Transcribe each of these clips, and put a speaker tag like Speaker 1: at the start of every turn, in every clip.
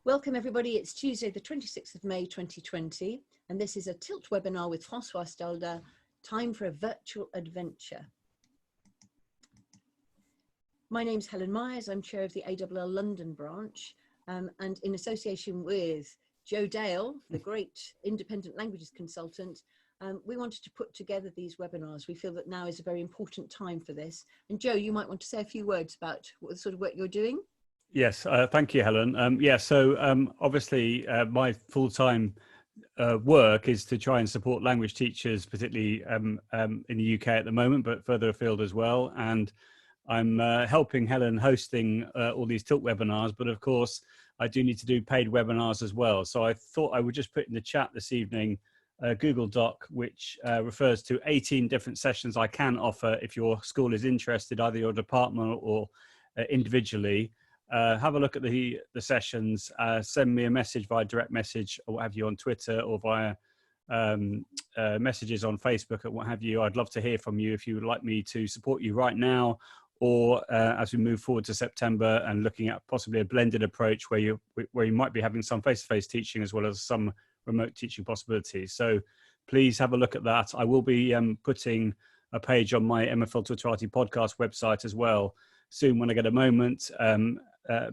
Speaker 1: Welcome everybody, it's Tuesday the 26th of May 2020 and this is a Tilt webinar with François Stalder, Time for a Virtual Adventure. My name's Helen Myers, I'm chair of the AWL London branch and in association with Joe Dale, the great independent languages consultant, we wanted to put together these webinars. We feel that now is a very important time for this. And Joe, you might want to say a few words about what sort of work you're doing.
Speaker 2: Yes, thank you, Helen. Obviously my full-time work is to try and support language teachers, particularly in the UK at the moment, but further afield as well. And I'm helping Helen hosting all these Tilt webinars, but of course I do need to do paid webinars as well. So I thought I would just put in the chat this evening a Google Doc, which refers to 18 different sessions I can offer if your school is interested, either your department or individually. Have a look at the sessions, send me a message via direct message or what have you on Twitter or via messages on Facebook or what have you. I'd love to hear from you if you would like me to support you right now or as we move forward to September and looking at possibly a blended approach where you might be having some face-to-face teaching as well as some remote teaching possibilities. So please have a look at that. I will be putting a page on my MFL Tutorati podcast website as well soon when I get a moment,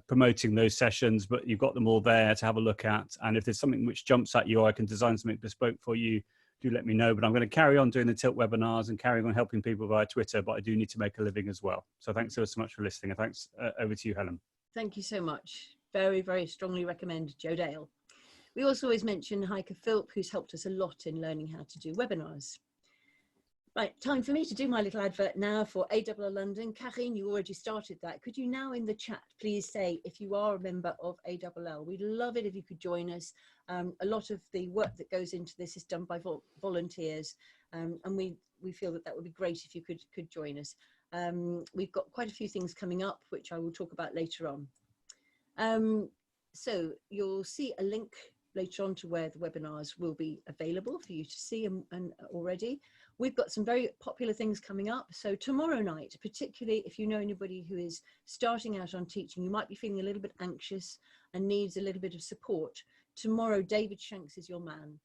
Speaker 2: promoting those sessions, but you've got them all there to have a look at. And if there's something which jumps at you, or I can design something bespoke for you, do let me know. But I'm going to carry on doing the Tilt webinars and carrying on helping people via Twitter, but I do need to make a living as well. So thanks so much for listening. And thanks, over to you, Helen.
Speaker 1: Thank you so much. Very, very strongly recommend Joe Dale. We also always mention Heike Philp, who's helped us a lot in learning how to do webinars. Right, time for me to do my little advert now for AWL London. Karine, you already started that. Could you now in the chat please say if you are a member of AWL? We'd love it if you could join us. A lot of the work that goes into this is done by volunteers, and we feel that that would be great if you could join us. We've got quite a few things coming up, which I will talk about later on. So you'll see a link later on to where the webinars will be available for you to see and already. We've got some very popular things coming up. So tomorrow night, particularly if you know anybody who is starting out on teaching, you might be feeling a little bit anxious and needs a little bit of support. Tomorrow, David Shanks is your man.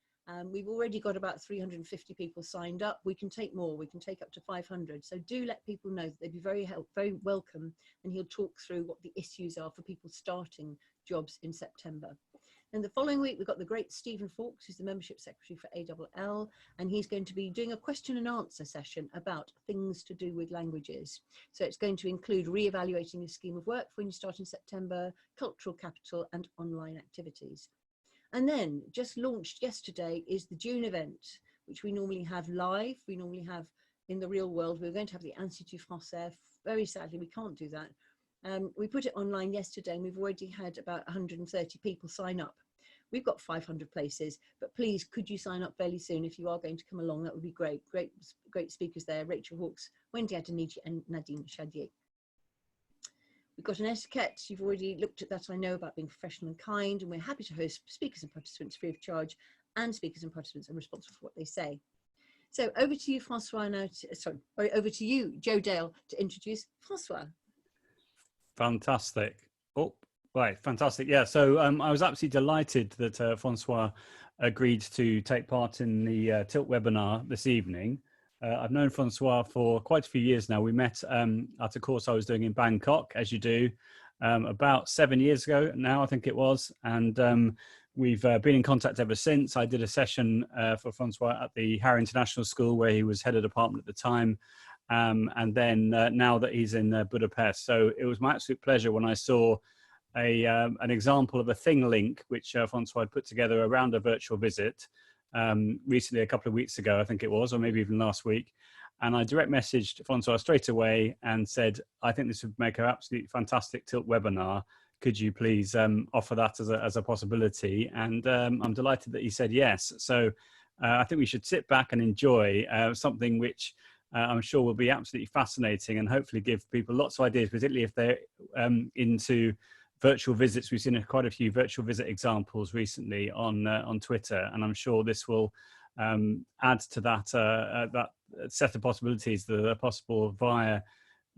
Speaker 1: We've already got about 350 people signed up. We can take more, we can take up to 500. So do let people know that they'd be very welcome, and he'll talk through what the issues are for people starting jobs in September. And the following week, we've got the great Stephen Fawkes, who's the membership secretary for AWL, and he's going to be doing a question and answer session about things to do with languages. So it's going to include re-evaluating your scheme of work when you start in September, cultural capital, and online activities. And then just launched yesterday is the June event, which we normally have live. We normally have in the real world. We're going to have the Institut Français. Very sadly, we can't do that. We put it online yesterday and we've already had about 130 people sign up. We've got 500 places, but please, could you sign up fairly soon if you are going to come along? That would be great. Great speakers there, Rachel Hawkes, Wendy Adenici and Nadine Chadier. We've got an etiquette. You've already looked at that, I know, about being professional and kind, and we're happy to host speakers and participants free of charge, and speakers and participants are responsible for what they say. So over to you, François, now, over to you, Joe Dale, to introduce François.
Speaker 2: Fantastic. Oh, right. Fantastic. Yeah. So I was absolutely delighted that François agreed to take part in the Tilt webinar this evening. I've known François for quite a few years now. We met at a course I was doing in Bangkok, as you do, about 7 years ago now, I think it was. And we've been in contact ever since. I did a session for François at the Harrow International School, where he was head of department at the time. And then now that he's in Budapest. So it was my absolute pleasure when I saw an example of a Thinglink, which François had put together around a virtual visit recently, a couple of weeks ago, I think it was, or maybe even last week. And I direct messaged François straight away and said, I think this would make an absolutely fantastic Tilt webinar. Could you please offer that as a possibility? And I'm delighted that he said yes. So I think we should sit back and enjoy something which I'm sure will be absolutely fascinating and hopefully give people lots of ideas, particularly if they're into virtual visits. We've seen quite a few virtual visit examples recently on Twitter, and I'm sure this will add to that that set of possibilities that are possible via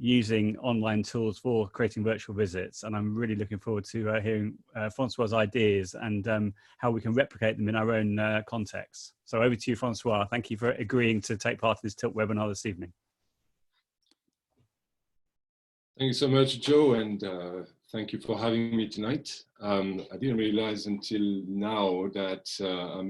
Speaker 2: using online tools for creating virtual visits. And I'm really looking forward to hearing Francois's ideas and how we can replicate them in our own context. So over to you, Francois. Thank you for agreeing to take part in this Tilt webinar this evening.
Speaker 3: Thank you so much, Joe, and thank you for having me tonight. I didn't realize until now that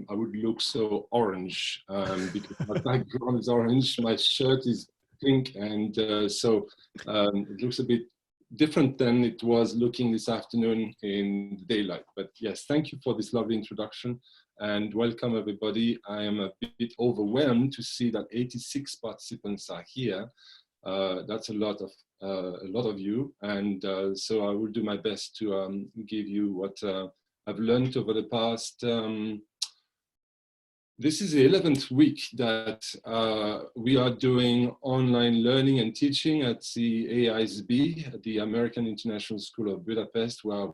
Speaker 3: I would look so orange because my background is orange, my shirt is pink, and so it looks a bit different than it was looking this afternoon in the daylight. But yes, thank you for this lovely introduction and welcome everybody. I am a bit overwhelmed to see that 86 participants are here. That's a lot of you, and so I will do my best to give you what I've learned over the past. This is the 11th week that we are doing online learning and teaching at the AISB, the American International School of Budapest, where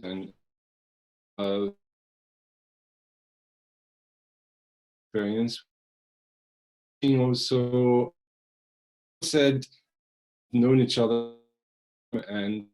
Speaker 3: and experience. Also said, known each other, and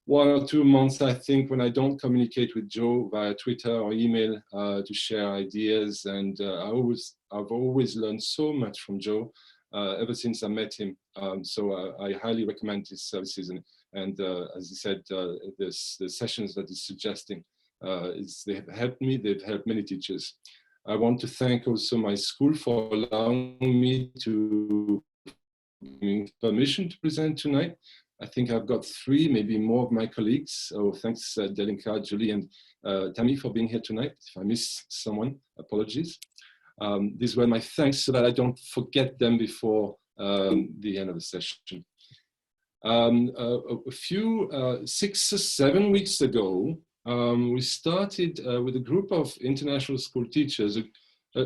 Speaker 3: 1 or 2 months, I think, when I don't communicate with Joe via Twitter or email to share ideas, and I've always learned so much from Joe ever since I met him. So I highly recommend his services, and as he said, the sessions that he's suggesting, they have helped me, they've helped many teachers. I want to thank also my school for allowing me to permission to present tonight. I think I've got 3, maybe more of my colleagues. So thanks Delinka, Julie, and Tammy for being here tonight. If I miss someone, apologies. These were my thanks so that I don't forget them before the end of the session. A few 6 or 7 weeks ago, we started with a group of international school teachers,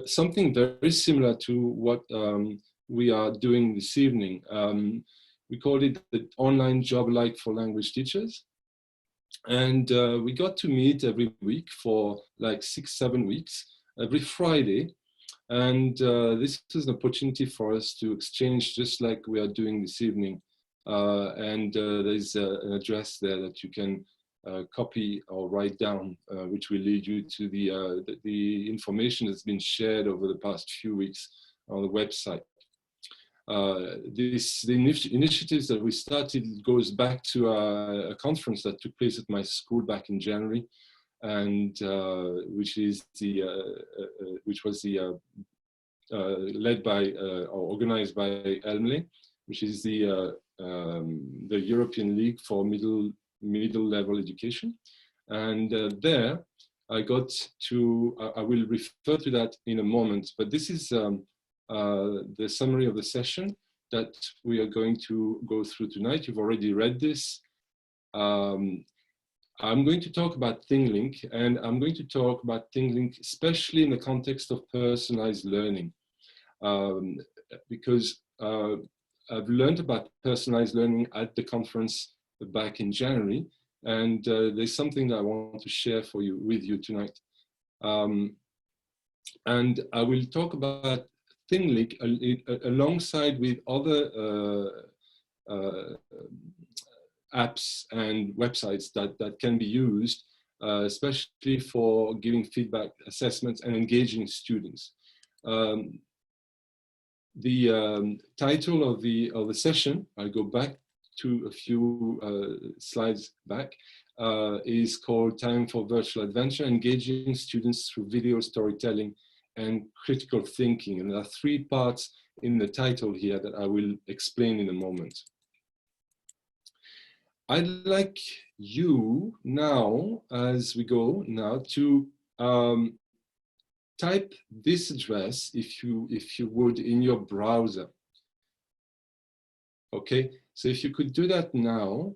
Speaker 3: something very similar to what we are doing this evening. We called it the Online Job Like for Language Teachers. And we got to meet every week for like 6-7 weeks, every Friday. And this is an opportunity for us to exchange just like we are doing this evening. And there's an address there that you can copy or write down, which will lead you to the information that's been shared over the past few weeks on the website. The initiatives that we started goes back to a conference that took place at my school back in January, and which was led by or organized by ELMLE, which is the European League for Middle Level Education. And there I got to, I will refer to that in a moment, but this is the summary of the session that we are going to go through tonight. You've already read this. I'm going to talk about Thinglink, and I'm going to talk about Thinglink especially in the context of personalized learning, because I've learned about personalized learning at the conference back in January, and there's something that I want to share with you tonight. And I will talk about Thinglink alongside with other apps and websites that can be used, especially for giving feedback, assessments, and engaging students. The title of the session, I'll go back to a few slides back, is called Time for Virtual Adventure, Engaging Students Through Video Storytelling and Critical Thinking. And there are 3 parts in the title here that I will explain in a moment. I'd like you now, as we go now, to type this address, if you would, in your browser. Okay, so if you could do that now.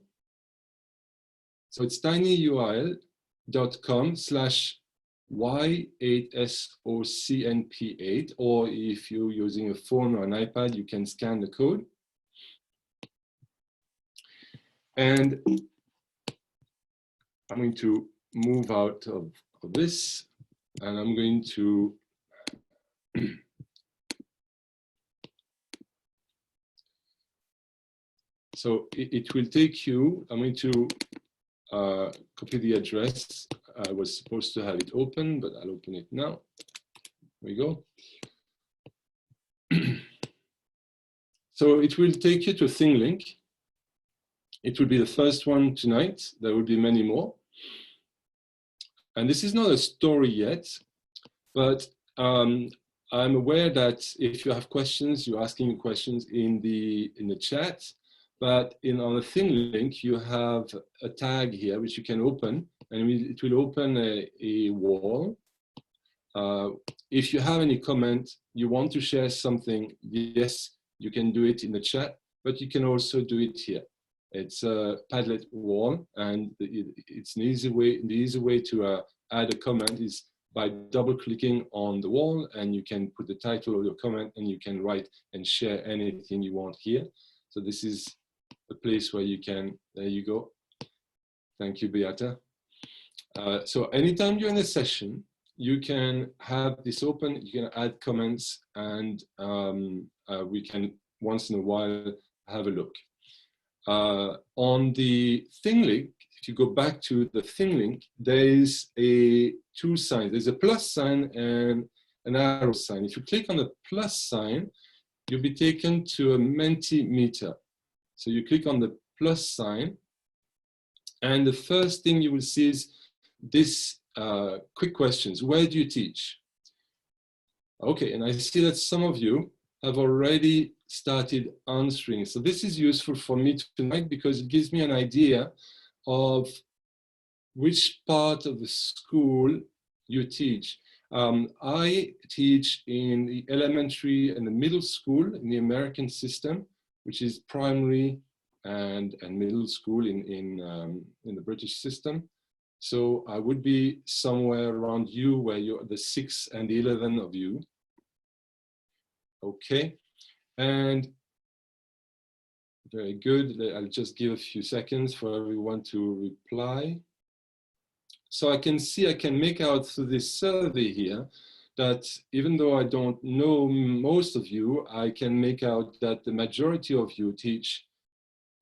Speaker 3: So it's tinyurl.com/y8socnp8, or if you're using a phone or an iPad, you can scan the code. And I'm going to move out of this, and I'm going to so it will take you, I'm going to copy the address. I was supposed to have it open, but I'll open it now. There we go. So it will take you to Thinglink. It will be the first one tonight. There will be many more. And this is not a story yet, but I'm aware that if you have questions, you're asking questions in the chat. But on the Thinglink, you have a tag here which you can open, and it will open a wall. If you have any comment, you want to share something, yes, you can do it in the chat, but you can also do it here. It's a Padlet wall, and it's an easy way. The easy way to add a comment is by double-clicking on the wall, and you can put the title of your comment, and you can write and share anything you want here. So this is a place where you can. There you go. Thank you, Beata. So anytime you're in a session, you can have this open. You can add comments, and we can once in a while have a look. On the Thinglink, if you go back to the Thinglink, there is two signs. There's a plus sign and an arrow sign. If you click on the plus sign, you'll be taken to a Mentimeter. So you click on the plus sign, and the first thing you will see is this quick questions. Where do you teach? Okay, and I see that some of you have already started answering. So this is useful for me tonight because it gives me an idea of which part of the school you teach. I teach in the elementary and the middle school in the American system, which is primary and middle school in the British system. So I would be somewhere around you where you're the 6 and the 11 of you. Okay, and very good. I'll just give a few seconds for everyone to reply. So I can see, I can make out through this survey here that even though I don't know most of you, I can make out that the majority of you teach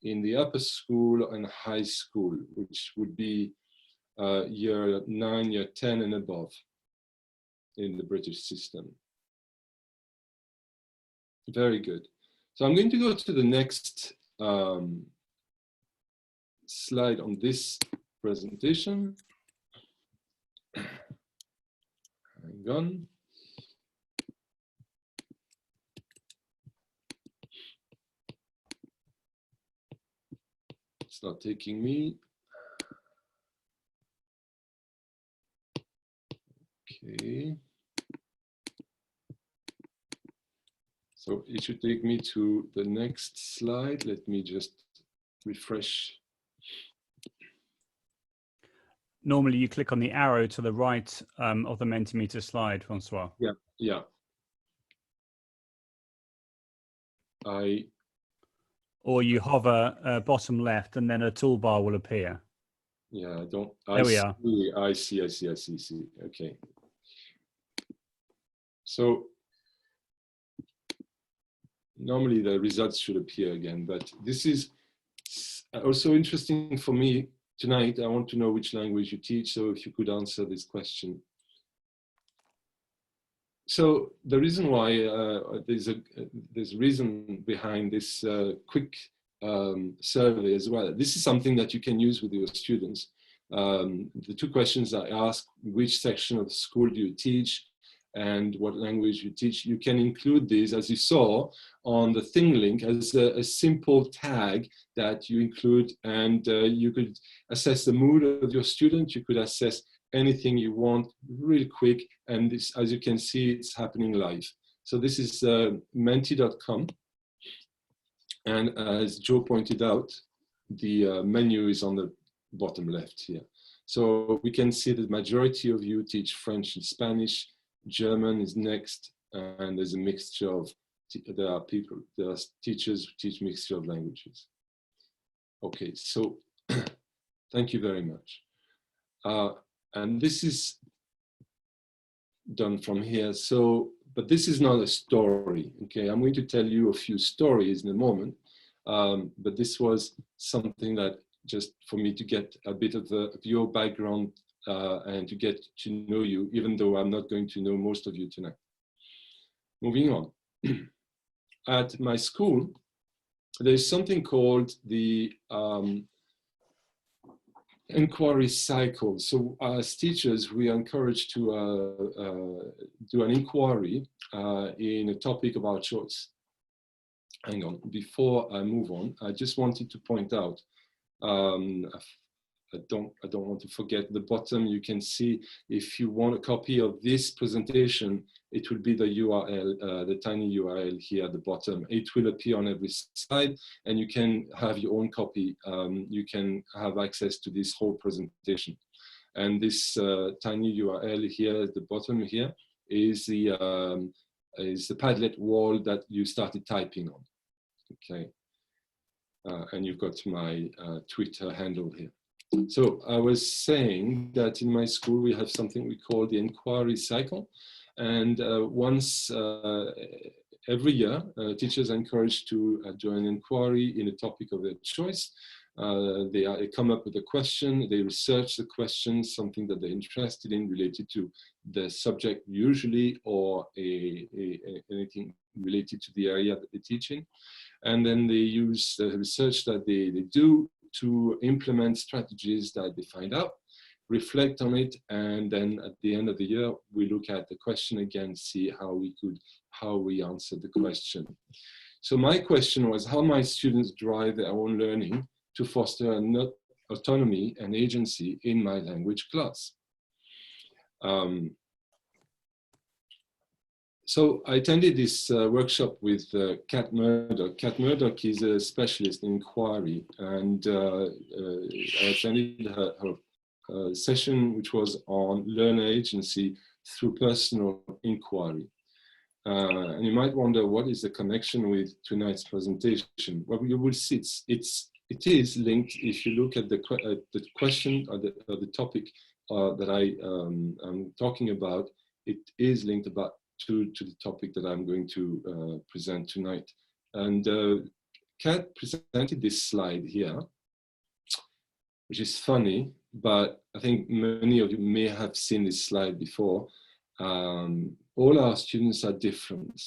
Speaker 3: in the upper school and high school, which would be year 9, year 10 and above in the British system. Very good. So I'm going to go to the next slide on this presentation. Hang on. It's not taking me. Okay. So it should take me to the next slide. Let me just refresh.
Speaker 2: Normally you click on the arrow to the right of the Mentimeter slide, Francois.
Speaker 3: Yeah, yeah.
Speaker 2: Or you hover bottom left and then a toolbar will appear.
Speaker 3: Yeah, I don't.
Speaker 2: There we are.
Speaker 3: I see. Okay. So normally the results should appear again, but this is also interesting for me tonight. I want to know which language you teach, so if you could answer this question. So the reason why there's a reason behind this quick survey as well. This is something that you can use with your students. The two questions I ask: which section of the school do you teach, and what language you teach? You can include these, as you saw on the Thinglink, as a simple tag that you include, and you could assess the mood of your student. You could assess anything you want really quick, and this, as you can see, it's happening live. So this is menti.com, and as Joe pointed out, the menu is on the bottom left here. So we can see the majority of you teach French and Spanish. German is next, and there's a mixture of, there are teachers who teach mixture of languages. Okay, so thank you very much. And this is done from here. So, but this is not a story, okay? I'm going to tell you a few stories in a moment, but this was something that just for me to get a bit of your background and to get to know you, even though I'm not going to know most of you tonight. Moving on. At my school, there's something called the inquiry cycle. So as teachers, we are encouraged to do an inquiry in a topic of our choice. Hang on, before I move on, I just wanted to point out, I don't want to forget the bottom. You can see if you want a copy of this presentation, it will be the URL, the tiny URL here at the bottom. It will appear on every slide, and you can have your own copy. You can have access to this whole presentation. And this tiny URL here at the bottom here is the Padlet wall that you started typing on. Okay, and you've got my Twitter handle here. So I was saying that in my school we have something we call the inquiry cycle, and once every year teachers are encouraged to join an inquiry in a topic of their choice. They come up with a question, they research the question, something that they're interested in related to the subject usually, or anything related to the area that they're teaching. And then they use the research that they do to implement strategies that they find out, reflect on it, and then at the end of the year, we look at the question again, see how we answered the question. So my question was how my students drive their own learning to foster an autonomy and agency in my language class. So I attended this workshop with Kat Murdoch. Kat Murdoch is a specialist in inquiry, and I attended her session, which was on learner agency through personal inquiry. And you might wonder, what is the connection with tonight's presentation? Well, you will see it is linked. If you look at the question or the topic that I'm talking about, it is linked to the topic that I'm going to present tonight. And Kat presented this slide here, which is funny, but I think many of you may have seen this slide before. All our students are different,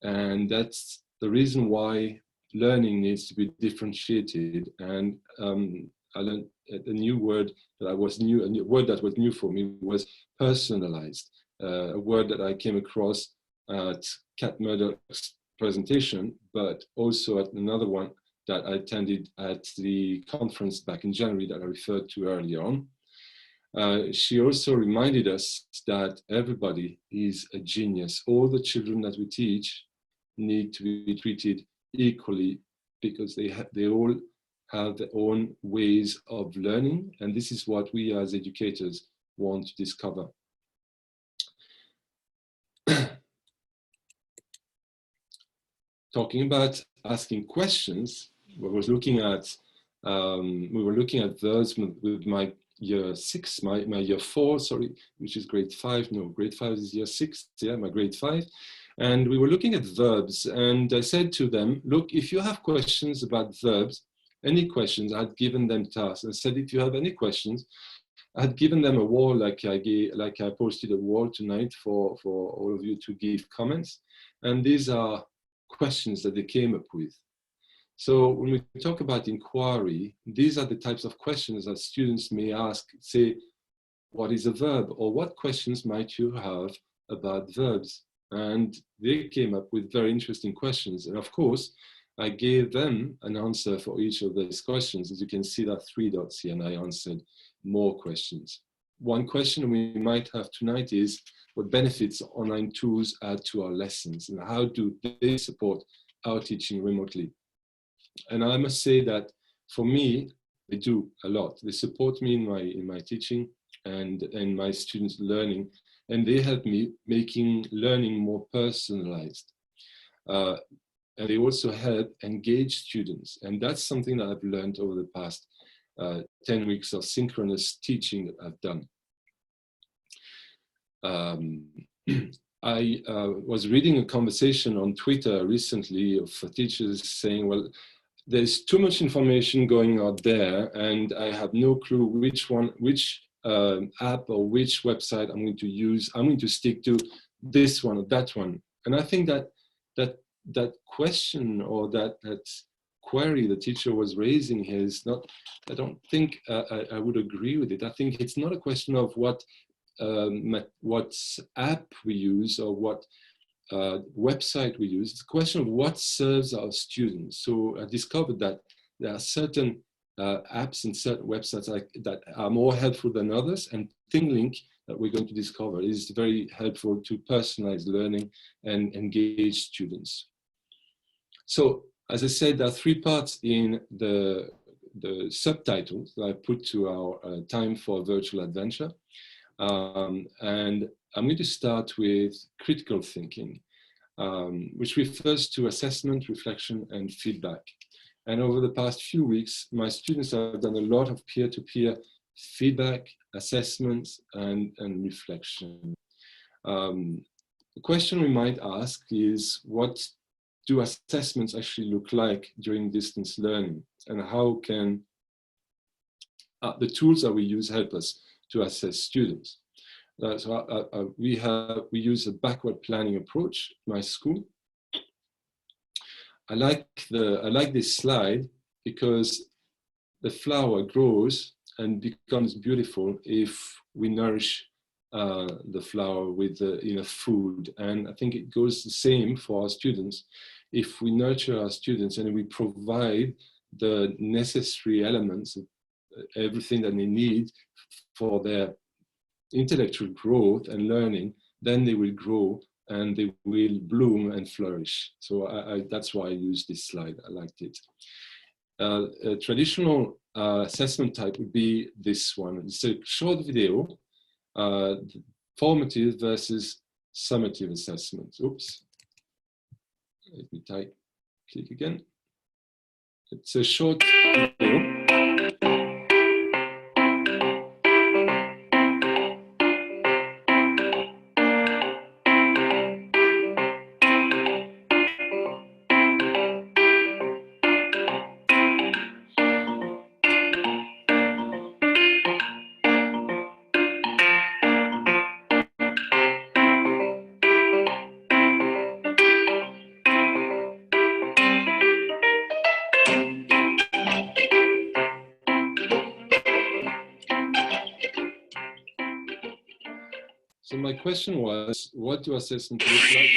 Speaker 3: and that's the reason why learning needs to be differentiated. And I learned a new word that was new for me was personalized. A word that I came across at Kat Murdoch's presentation, but also at another one that I attended at the conference back in January that I referred to earlier on. She also reminded us that everybody is a genius. All the children that we teach need to be treated equally because they all have their own ways of learning, and this is what we as educators want to discover. Talking about asking questions, we were looking at those with my year 6, my year 4, sorry, which is grade 5. No, grade 5 is year 6. Yeah, my grade 5. And we were looking at verbs, and I said to them, look, if you have questions about verbs, any questions, I'd given them tasks. I said, if you have any questions, I had given them a wall, like I posted a wall tonight for all of you to give comments. And these are questions that they came up with. So when we talk about inquiry, these are the types of questions that students may ask, say, what is a verb? Or what questions might you have about verbs? And they came up with very interesting questions. And of course, I gave them an answer for each of those questions. As you can see, there are 3 dots here, and I answered more questions. One question we might have tonight is, what benefits online tools add to our lessons, and how do they support our teaching remotely? And I must say that for me, they do a lot. They support me in my teaching and in my students' learning, and they help me making learning more personalized. and they also help engage students. And that's something that I've learned over the past 10 weeks of synchronous teaching that I've done. I was reading a conversation on Twitter recently of teachers saying, well, there's too much information going out there, and I have no clue which app or which website I'm going to use. I'm going to stick to this one or that one. And I think that question or that query the teacher was raising here is not, I don't think I would agree with it. I think it's not a question of what app we use or what website we use. It's a question of what serves our students. So I discovered that there are certain apps and certain websites that are more helpful than others, and Thinglink that we're going to discover is very helpful to personalize learning and engage students. So as I said, there are 3 parts in the subtitles that I put to our time for virtual adventure. And I'm going to start with critical thinking, which refers to assessment, reflection, and feedback. And over the past few weeks, my students have done a lot of peer-to-peer feedback, assessments, and reflection. The question we might ask is, what do assessments actually look like during distance learning? And how can the tools that we use help us to assess students? So we use a backward planning approach at my school. I like this slide because the flower grows and becomes beautiful if we nourish the flower with enough food. And I think it goes the same for our students. If we nurture our students and we provide the necessary elements, everything that they need for their intellectual growth and learning, then they will grow and they will bloom and flourish. So that's why I use this slide. I liked it. A traditional assessment type would be this one. It's a short video, formative versus summative assessments. Oops. Let me click again. It's a short video. So my question was, what do assessment look like?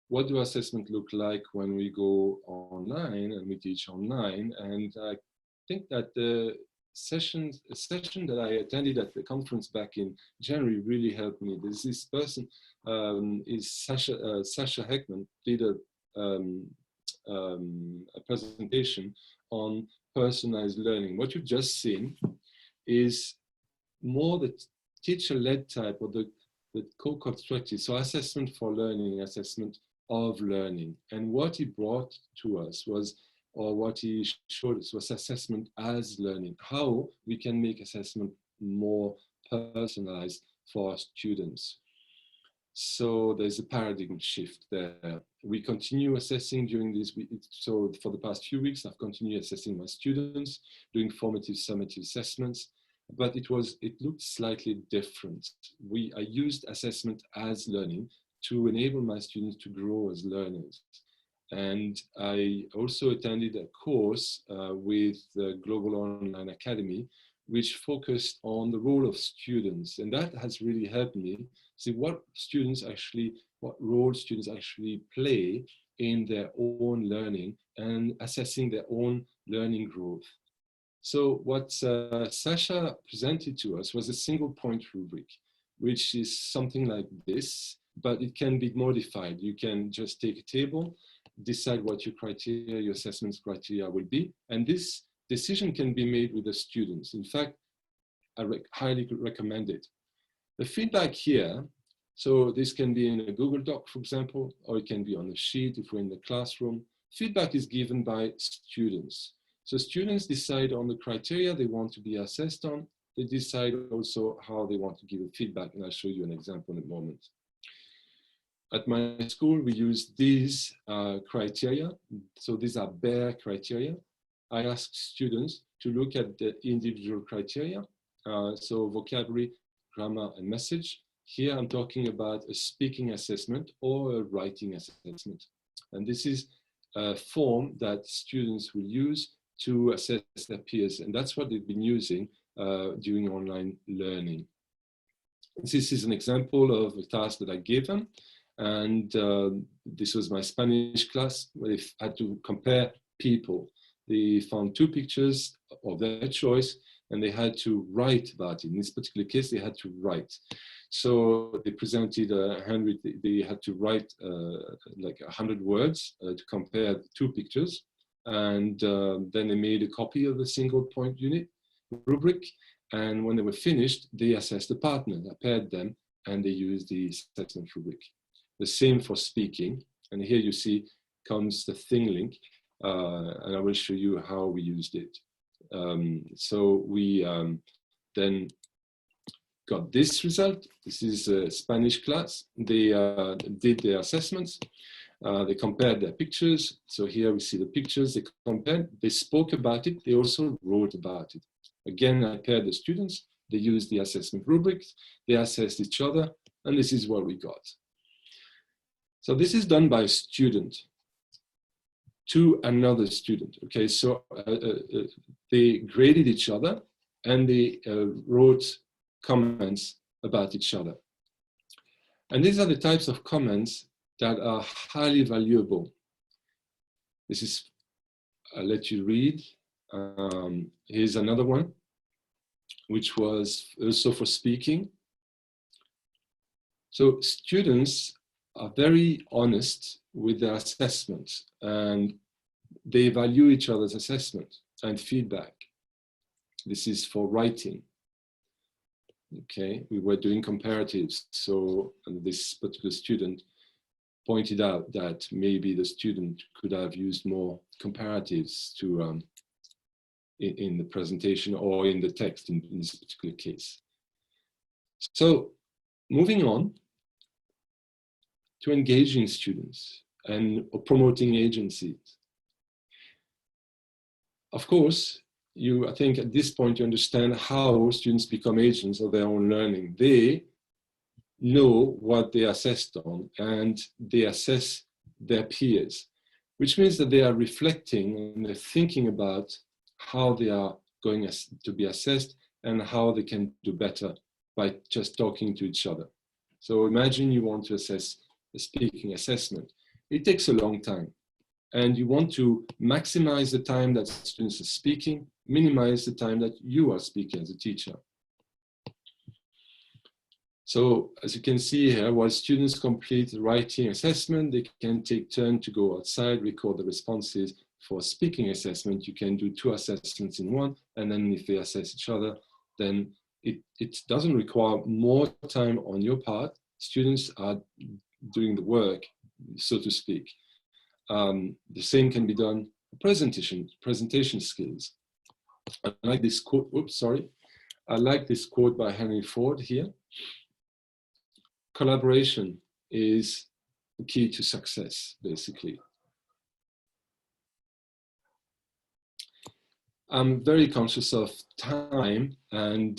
Speaker 3: What do assessment look like when we go online and we teach online? And I think that the session that I attended at the conference back in January really helped me. There's this person, is Sasha Heckman, did a presentation on personalized learning. What you've just seen is more the teacher-led type, or the co-constructive, so assessment for learning, assessment of learning. And what he brought to us was, or what he showed us was assessment as learning, how we can make assessment more personalized for our students. So there's a paradigm shift there. We continue assessing during this week. So for the past few weeks, I've continued assessing my students, doing formative, summative assessments. But it looked slightly different. I used assessment as learning to enable my students to grow as learners. And I also attended a course with the Global Online Academy, which focused on the role of students. And that has really helped me see what role students actually play in their own learning and assessing their own learning growth. So what Sasha presented to us was a single point rubric, which is something like this, but it can be modified. You can just take a table, decide what your criteria, your assessment criteria will be, and this decision can be made with the students. In fact, I highly recommend it. The feedback here So this can be in a Google Doc, for example, or it can be on a sheet if we're in the classroom. Feedback is given by students. So students decide on the criteria they want to be assessed on. They decide also how they want to give a feedback, and I'll show you an example in a moment. At my school, we use these criteria. So these are bare criteria. I ask students to look at the individual criteria. So vocabulary, grammar, and message. Here I'm talking about a speaking assessment or a writing assessment. And this is a form that students will use to assess their peers. And that's what they've been using during online learning. This is an example of a task that I gave them. And this was my Spanish class where they had to compare people. They found two pictures of their choice and they had to write about it. In this particular case, they had to write. So they presented they had to write like 100 words to compare the two pictures. And then they made a copy of the single point unit rubric. And when they were finished, they assessed the partner, they paired them, and they used the assessment rubric. The same for speaking. And here you see comes the Thinglink, and I will show you how we used it. So we then got this result. This is a Spanish class. They did their assessments. They compared their pictures. So here we see the pictures they compared. They spoke about it. They also wrote about it. Again, I paired the students. They used the assessment rubrics. They assessed each other. And this is what we got. So this is done by a student to another student. Okay, so they graded each other and they wrote comments about each other. And these are the types of comments that are highly valuable. This is, I'll let you read. Here's another one, which was also for speaking. So students are very honest with their assessments and they value each other's assessment and feedback. This is for writing. Okay, we were doing comparatives. So this particular student pointed out that maybe the student could have used more comparatives to in the presentation or in the text in this particular case. So moving on to engaging students and promoting agencies. Of course, I think at this point you understand how students become agents of their own learning. They know what they assessed on and they assess their peers, which means that they are reflecting and they're thinking about how they are going to be assessed and how they can do better by just talking to each other. So imagine you want to assess a speaking assessment. It takes a long time and you want to maximize the time that students are speaking, minimize the time that you are speaking as a teacher. So as you can see here, while students complete the writing assessment, they can take turn to go outside, record the responses. For speaking assessment, you can do 2 assessments in one, and then if they assess each other, then it doesn't require more time on your part. Students are doing the work, so to speak. The same can be done presentation skills. I like this quote, I like this quote by Henry Ford here. Collaboration is the key to success, basically. I'm very conscious of time, and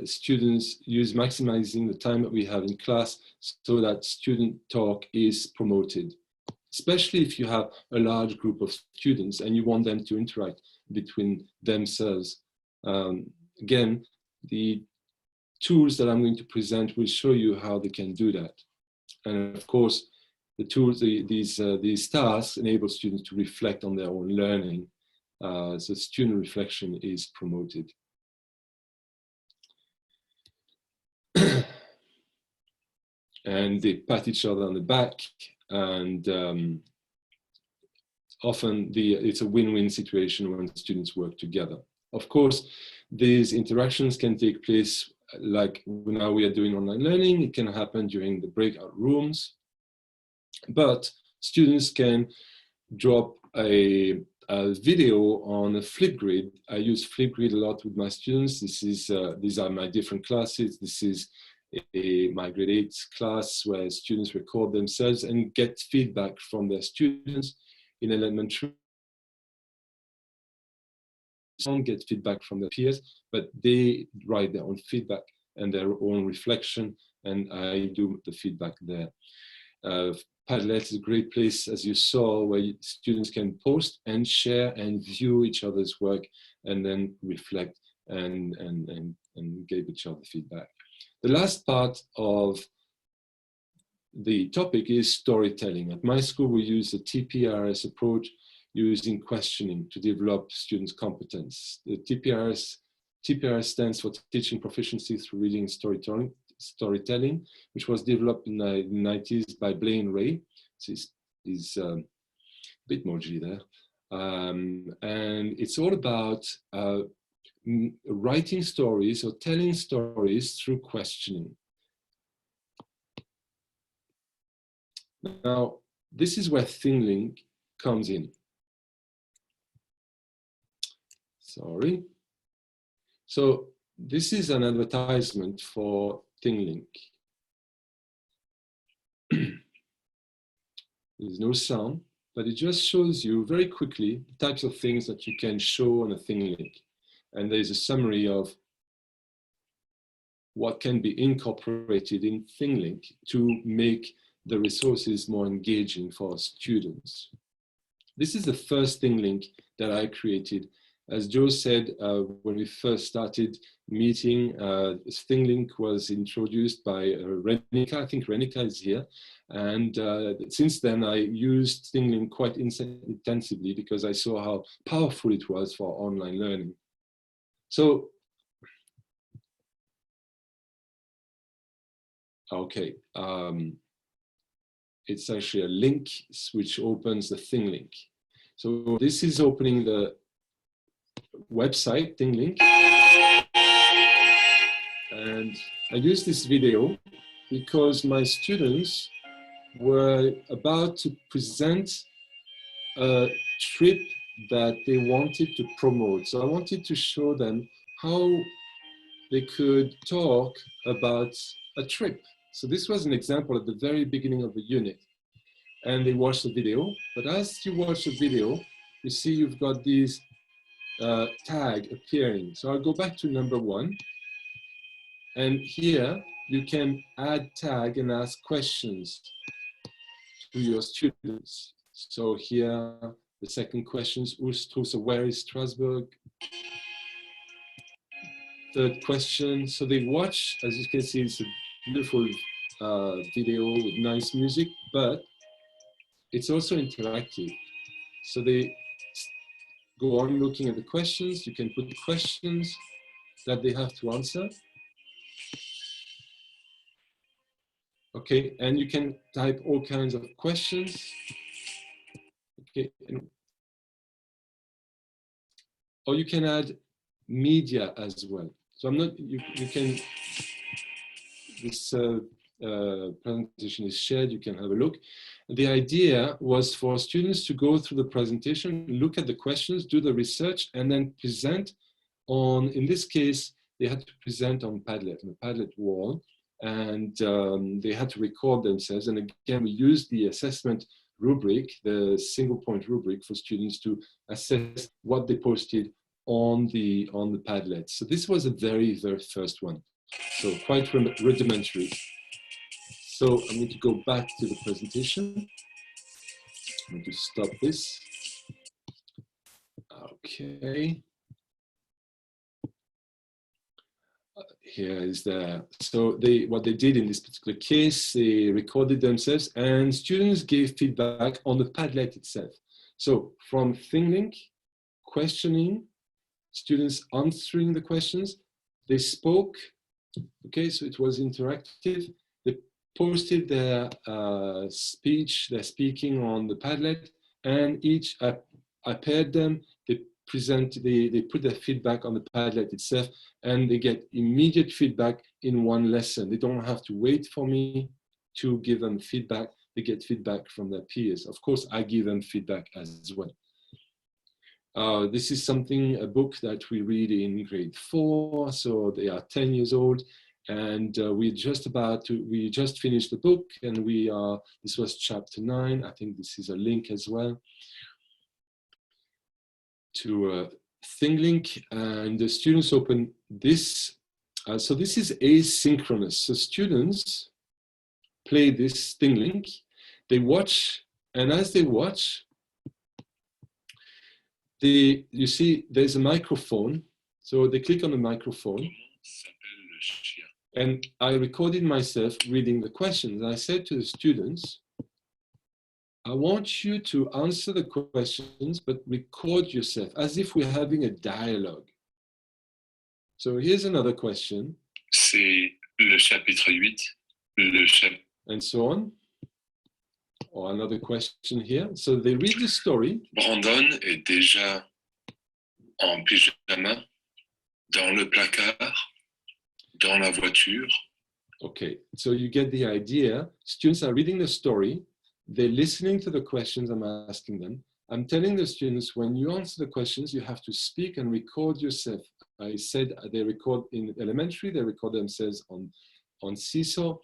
Speaker 3: students use maximizing the time that we have in class so that student talk is promoted, especially if you have a large group of students and you want them to interact between themselves. Again, the tools that I'm going to present will show you how they can do that. And of course, the tools, these tasks enable students to reflect on their own learning. So student reflection is promoted. And they pat each other on the back, and often it's a win-win situation when students work together. Of course, these interactions can take place like now we are doing online learning. It can happen during the breakout rooms, but students can drop a video on a Flipgrid. I use Flipgrid a lot with my students. These are my different classes. This is my grade 8 class where students record themselves and get feedback from their students. In elementary, don't get feedback from their peers, but they write their own feedback and their own reflection, and I do the feedback there. Padlet is a great place, as you saw, where students can post and share and view each other's work and then reflect and give each other feedback. The last part of the topic is storytelling. At my school, we use the TPRS approach, using questioning to develop students' competence. The TPRS stands for Teaching Proficiency Through Reading and Storytelling, which was developed in the 90s by Blaine Ray. So he's a bit more G there. And it's all about writing stories or telling stories through questioning. Now, this is where Thinglink comes in. Sorry. So this is an advertisement for Thinglink. There's no sound, but it just shows you very quickly the types of things that you can show on a Thinglink. And there's a summary of what can be incorporated in Thinglink to make the resources more engaging for students. This is the first Thinglink that I created. As Joe said, when we first started meeting, Thinglink was introduced by Renika. I think Renika is here. And since then, I used Thinglink quite intensively because I saw how powerful it was for online learning. So, okay. It's actually a link which opens the Thinglink. So this is opening the website, Thinglink. And I used this video because my students were about to present a trip that they wanted to promote. So I wanted to show them how they could talk about a trip. So this was an example at the very beginning of the unit. And they watched the video, but as you watch the video, you see you've got these tag appearing. So I'll go back to number 1. And here you can add tag and ask questions to your students. So here, the second question is, so where is Strasbourg? Third question, so they watch, as you can see, it's a beautiful video with nice music, but it's also interactive. So they go on looking at the questions. You can put questions that they have to answer. Okay, and you can type all kinds of questions. Okay, or you can add media as well. So I'm not, you can, this presentation is shared, you can have a look. The idea was for students to go through the presentation, look at the questions, do the research, and then present on, in this case, they had to present on Padlet, on a Padlet wall, and they had to record themselves. And again, we used the assessment rubric, the single point rubric, for students to assess what they posted on the Padlet. So this was a very, very first one. So quite rudimentary. So I'm going to go back to the presentation. I'm going to stop this. Okay. Here is the, so what they did in this particular case, they recorded themselves and students gave feedback on the Padlet itself. So from Thinglink, questioning, students answering the questions, they spoke, okay, so it was interactive. They posted their speech, their speaking on the Padlet, and each, I paired them, they they put their feedback on the Padlet itself, and they get immediate feedback in one lesson. They don't have to wait for me to give them feedback. They get feedback from their peers. Of course, I give them feedback as well. This is a book that we read in grade 4, so they are 10 years old, and we just finished the book, and this was chapter 9. I think this is a link as well to Thinglink, and the students open this. So this is asynchronous. So students play this Thinglink, they watch, and as they watch, you see there's a microphone. So they click on the microphone, and I recorded myself reading the questions. I said to the students, I want you to answer the questions, but record yourself as if we're having a dialogue. So here's another question.
Speaker 4: C'est le chapitre 8,
Speaker 3: and so on. Or another question here. So they read the story.
Speaker 4: Brandon est déjà en pyjama, dans le placard, dans la voiture.
Speaker 3: Okay, so you get the idea. Students are reading the story. They're listening to the questions I'm asking them. I'm telling the students, when you answer the questions, you have to speak and record yourself. I said they record in elementary, they record themselves on Seesaw,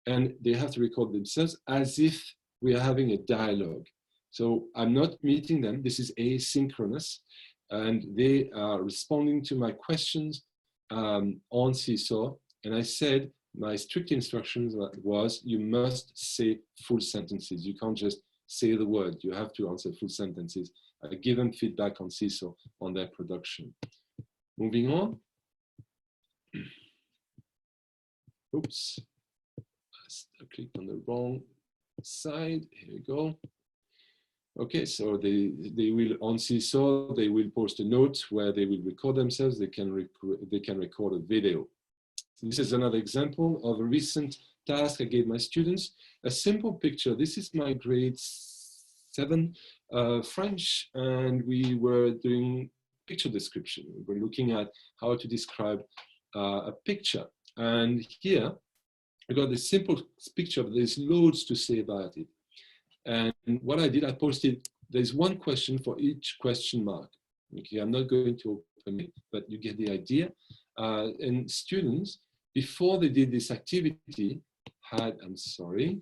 Speaker 3: and they have to record themselves as if we are having a dialogue. So I'm not meeting them. This is asynchronous, and they are responding to my questions on Seesaw. And I said, my strict instructions was, you must say full sentences. You can't just say the word. You have to answer full sentences. I give them feedback on Seesaw on their production. Moving on. Oops, I clicked on the wrong side. Here we go. Okay, so they will, on Seesaw, they will post a note where they will record themselves. They can record a video. This is another example of a recent task I gave my students. A simple picture. This is my grade 7 French, and we were doing picture description. We were looking at how to describe a picture. And here, I got this simple picture, but there's loads to say about it. And what I did, I posted, there's one question for each question mark. Okay, I'm not going to open it, but you get the idea. And students, before they did this activity, I'm sorry,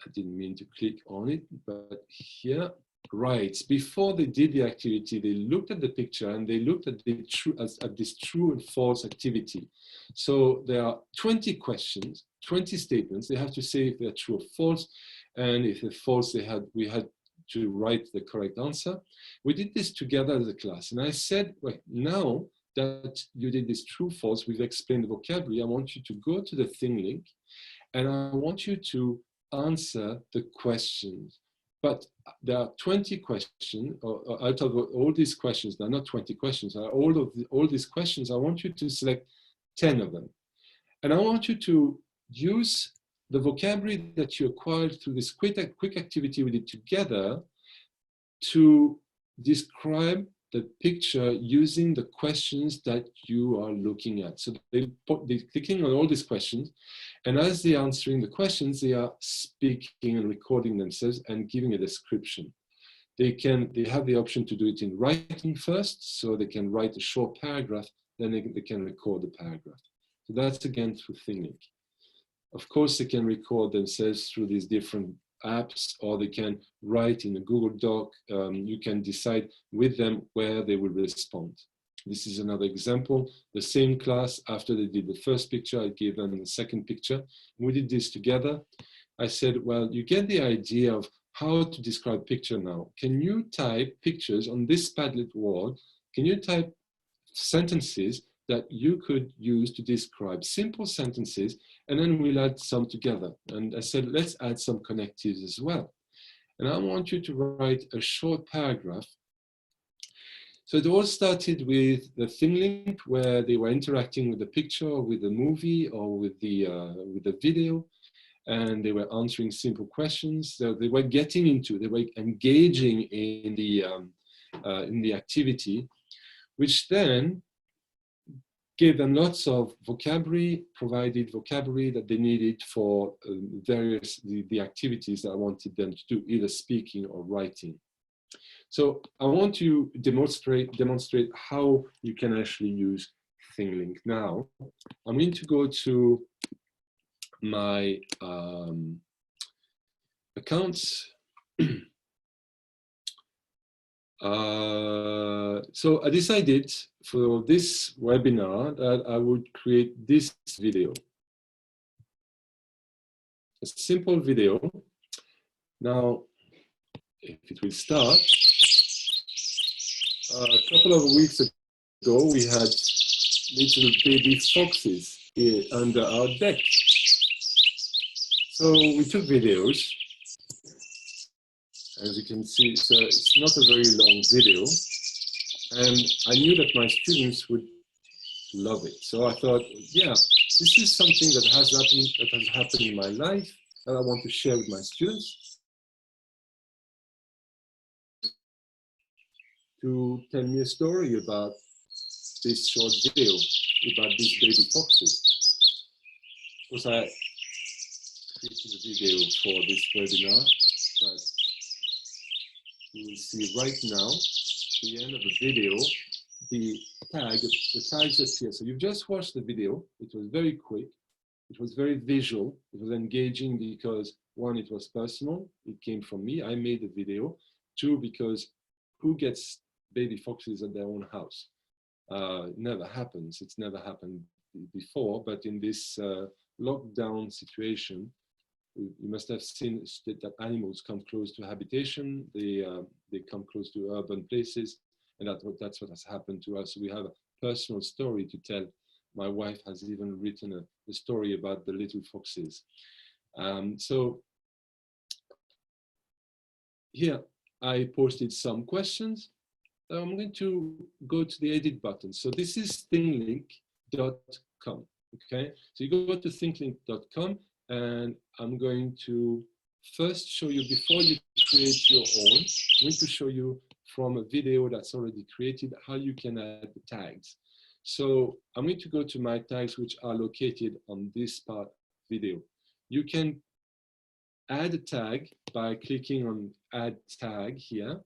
Speaker 3: I didn't mean to click on it, but here, right, before they did the activity, they looked at the picture and they looked at this true and false activity. So there are 20 questions, 20 statements. They have to say if they're true or false, and if they're false, we had to write the correct answer. We did this together as a class, and I said, well, now that you did this true, false, we've explained the vocabulary, I want you to go to the Thinglink, and I want you to answer the questions. But there are 20 questions, or out of all these questions, there are not 20 questions, all these questions, I want you to select 10 of them. And I want you to use the vocabulary that you acquired through this quick activity we did together to describe the picture using the questions that you are looking at. So they're clicking on all these questions, and as they're answering the questions, they are speaking and recording themselves and giving a description. They have the option to do it in writing first, so they can write a short paragraph, then they can record the paragraph. So that's again through Thinglink. Of course, they can record themselves through these different apps, or they can write in a Google Doc. You can decide with them where they will respond. This is another example. The same class, after they did the first picture, I gave them the second picture. We did this together. I said, well, you get the idea of how to describe picture now. Can you type pictures on this Padlet wall? Can you type sentences that you could use to describe simple sentences, and then we'll add some together. And I said, let's add some connectives as well. And I want you to write a short paragraph. So it all started with the Thinglink, where they were interacting with the picture, or with the movie, or with the video, and they were answering simple questions. So they were getting into, they were engaging in in the activity, which then gave them lots of vocabulary, provided vocabulary that they needed for various the activities that I wanted them to do, either speaking or writing. So I want to demonstrate how you can actually use Thinglink. Now, I'm going to go to my accounts. So I decided for this webinar that I would create this video. A simple video. Now, if it will start, a couple of weeks ago, we had little baby foxes here under our deck. So we took videos. As you can see, it's not a very long video. And I knew that my students would love it. So I thought, yeah, this is something that has happened in my life that I want to share with my students, to tell me a story about this short video about these baby foxes. Of course, I created a video for this webinar, but you will see right now, at the end of the video, the tags appear. So you've just watched the video. It was very quick. It was very visual. It was engaging because, one, it was personal. It came from me. I made the video. Two, because who gets baby foxes at their own house? It never happens. It's never happened before. But in this lockdown situation, you must have seen that animals come close to habitation. They come close to urban places, and that's what has happened to us. We have a personal story to tell. My wife has even written a story about the little foxes. So here I posted some questions. I'm going to go to the edit button. So this is thinglink.com. Okay, so you go to thinglink.com, and I'm going to first show you, before you create your own, I'm going to show you from a video that's already created how you can add the tags. So I'm going to go to my tags, which are located on this part video. You can add a tag by clicking on add tag here.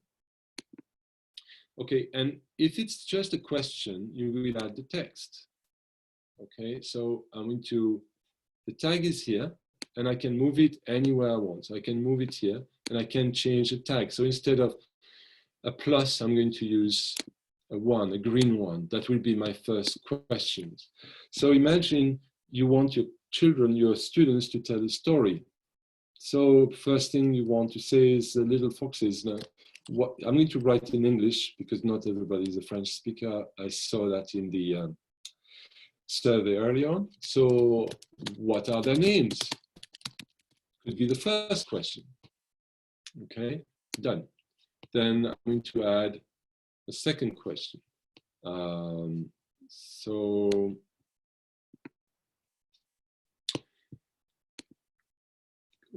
Speaker 3: Okay, and if it's just a question, you will add the text. Okay, so I'm going to, the tag is here, and I can move it anywhere I want. So I can move it here, and I can change the tag. So instead of a plus, I'm going to use a 1, a green one. That will be my first question. So imagine you want your children, your students, to tell a story. So first thing you want to say is the little foxes. Now, what I'm going to write in English because not everybody is a French speaker. I saw that in the survey early on. So what are their names? Could be the first question. Okay, done. Then I'm going to add a second question.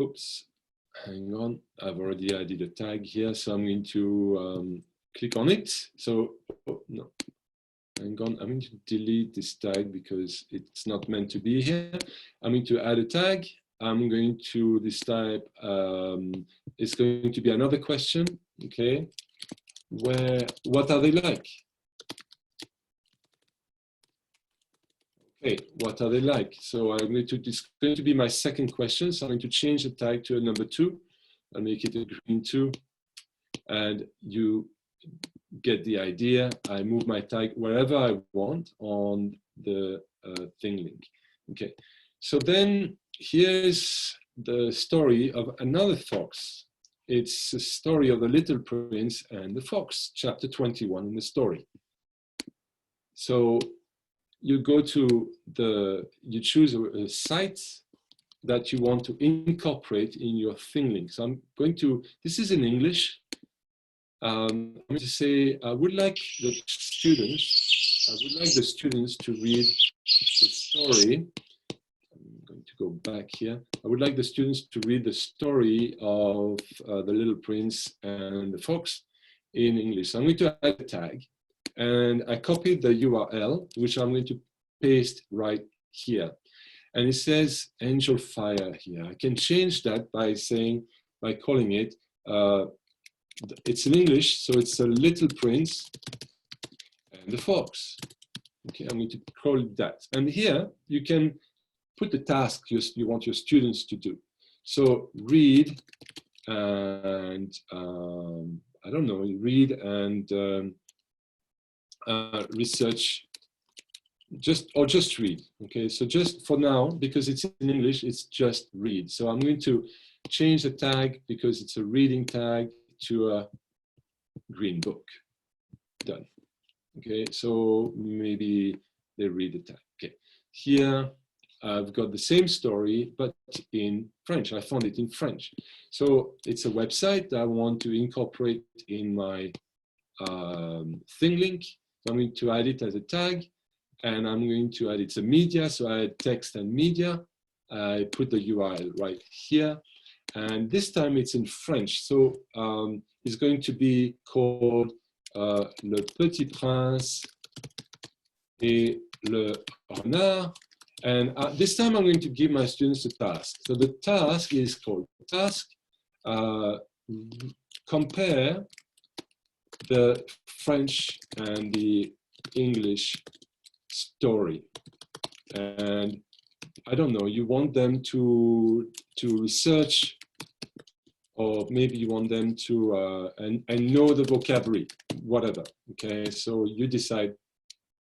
Speaker 3: Oops, hang on. I've already added a tag here, so I'm going to click on it. So, oh, no, hang on. I'm going to delete this tag because it's not meant to be here. I'm going to add a tag. I'm going to, this type, it's going to be another question, okay? What are they like? Okay, what are they like? So I'm going to, this is going to be my second question. So I'm going to change the tag to a number 2. I'll make it a green 2. And you get the idea. I move my tag wherever I want on the Thinglink. Okay, so then here's the story of another fox. It's a story of the Little Prince and the Fox, chapter 21 in the story. So you go to you choose a site that you want to incorporate in your Thinglink. So I'm going to, this is in English. I'm going to say, I would like the students to read the story. I'm going to go back here. I would like the students to read the story of the Little Prince and the Fox in English. So I'm going to add a tag, and I copied the URL, which I'm going to paste right here. And it says Angel Fire here. I can change that by calling it, it's in English, so it's a little prince and the fox. Okay, I'm going to call it that. And here you can put the task you want your students to do. So read and, I don't know, read and research, just read. Okay, so just for now, because it's in English, it's just read. So I'm going to change the tag, because it's a reading tag, to a green book. Done. Okay, so maybe they read the tag. Okay, here I've got the same story, but in French. I found it in French. So it's a website that I want to incorporate in my Thinglink. So I'm going to add it as a tag, and I'm going to add it's a media. So I add text and media. I put the URL right here, and this time it's in French. So it's going to be called Le Petit Prince et le Renard. And this time I'm going to give my students a task. So the task is called task, compare the French and the English story. And I don't know, you want them to research, or maybe you want them to and know the vocabulary, whatever. Okay, so you decide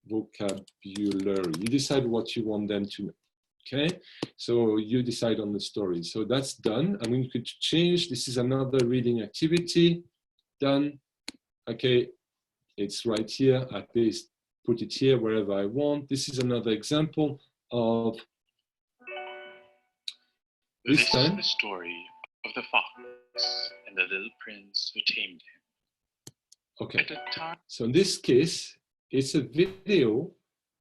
Speaker 3: vocabulary. You decide what you want them to know. Okay, so you decide on the story. So that's done. I'm going to change. This is another reading activity. Done. Okay, it's right here. I put it here wherever I want. This is another example of
Speaker 5: This is the story of the fox and the little prince who tamed him.
Speaker 3: Okay, so in this case, it's a video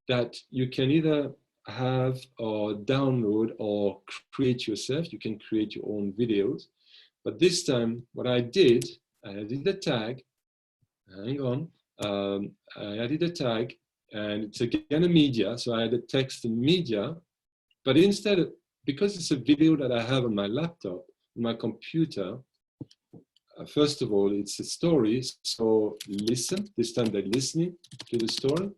Speaker 3: that you can either have or download or create yourself. You can create your own videos. But this time, what I did, I added a tag. Hang on. I added a tag, and it's again a media. So I added text and media. But instead of, because it's a video that I have on my laptop, on my computer, first of all, it's a story. So listen. This time they're listening to the story.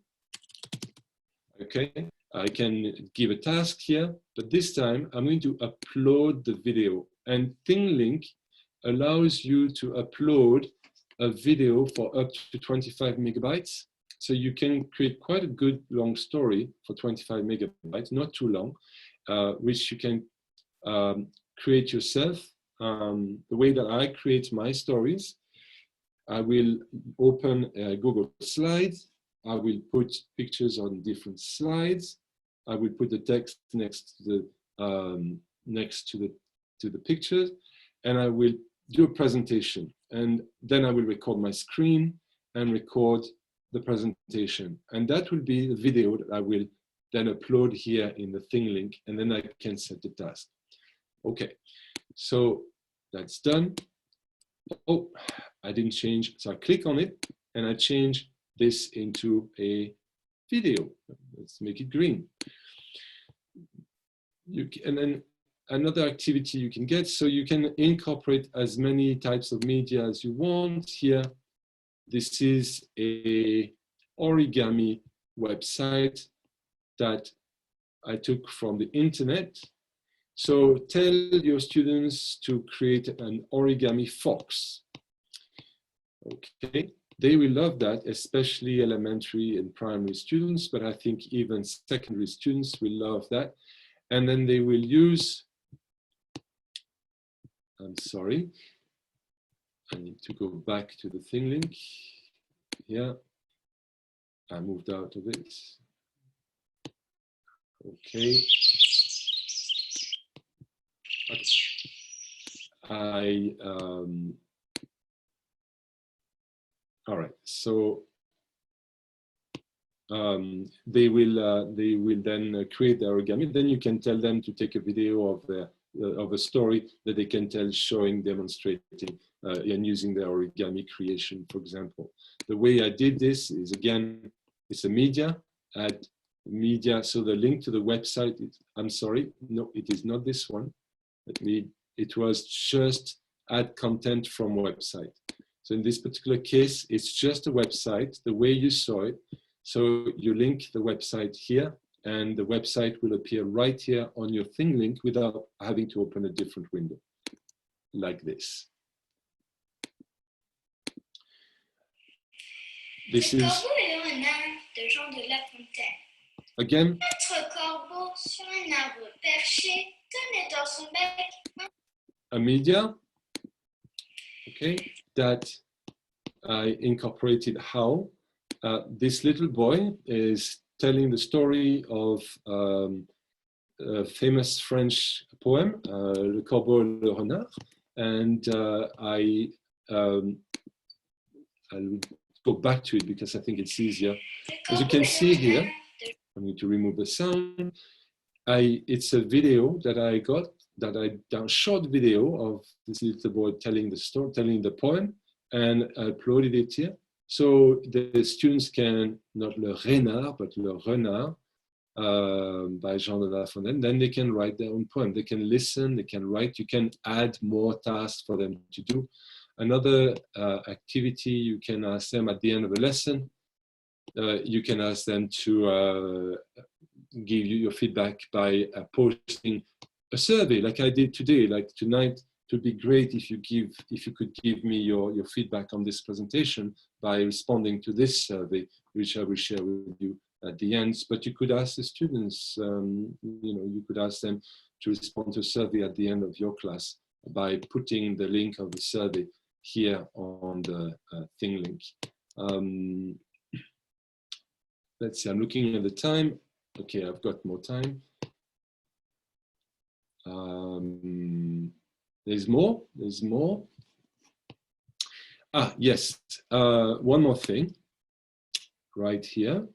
Speaker 3: Okay. I can give a task here, but this time I'm going to upload the video. And Thinglink allows you to upload a video for up to 25 megabytes. So you can create quite a good long story for 25 megabytes, not too long, which you can create yourself. The way that I create my stories, I will open Google Slides. I will put pictures on different slides. I will put the text next to the pictures, and I will do a presentation. And then I will record my screen and record the presentation. And that will be the video that I will then upload here in the Thinglink, and then I can set the task. Okay, so that's done. Oh, I didn't change. So I click on it and I change this into a video. Let's make it green. And then another activity you can get, so you can incorporate as many types of media as you want. Here, this is a origami website that I took from the internet. So tell your students to create an origami fox. Okay, they will love that, especially elementary and primary students, but I think even secondary students will love that. And then they will use, I'm sorry, I need to go back to the Thinglink. Yeah, I moved out of it. Okay. All right, so they will then create the origami. Then you can tell them to take a video of a story that they can tell, showing, demonstrating and using their origami creation, for example. The way I did this is, again, it's a media, add media. So the link to the website, I'm sorry, no, it is not this one. It was just add content from website. So in this particular case, it's just a website, the way you saw it. So you link the website here, and the website will appear right here on your Thinglink without having to open a different window, like this. This is, again, a media, okay, that I incorporated how this little boy is telling the story of a famous French poem, Le Corbeau et le Renard, and I'll go back to it because I think it's easier. As you can see here, I'm going to remove the sound. It's a video that I got, a short video of this little boy telling the story, telling the poem, and I uploaded it here. So the students can, not Le Renard, but Le Renard by Jean de La Fontaine, then they can write their own poem. They can listen, they can write, you can add more tasks for them to do. Another activity, you can ask them at the end of a lesson, you can ask them to give you your feedback by posting a survey like I did today. Like tonight, it would be great if you could give me your feedback on this presentation by responding to this survey, which I will share with you at the end. But you could ask the students, you could ask them to respond to a survey at the end of your class by putting the link of the survey here on the Thinglink. Let's see, I'm looking at the time. Okay, I've got more time. There's more. Ah, yes, one more thing right here.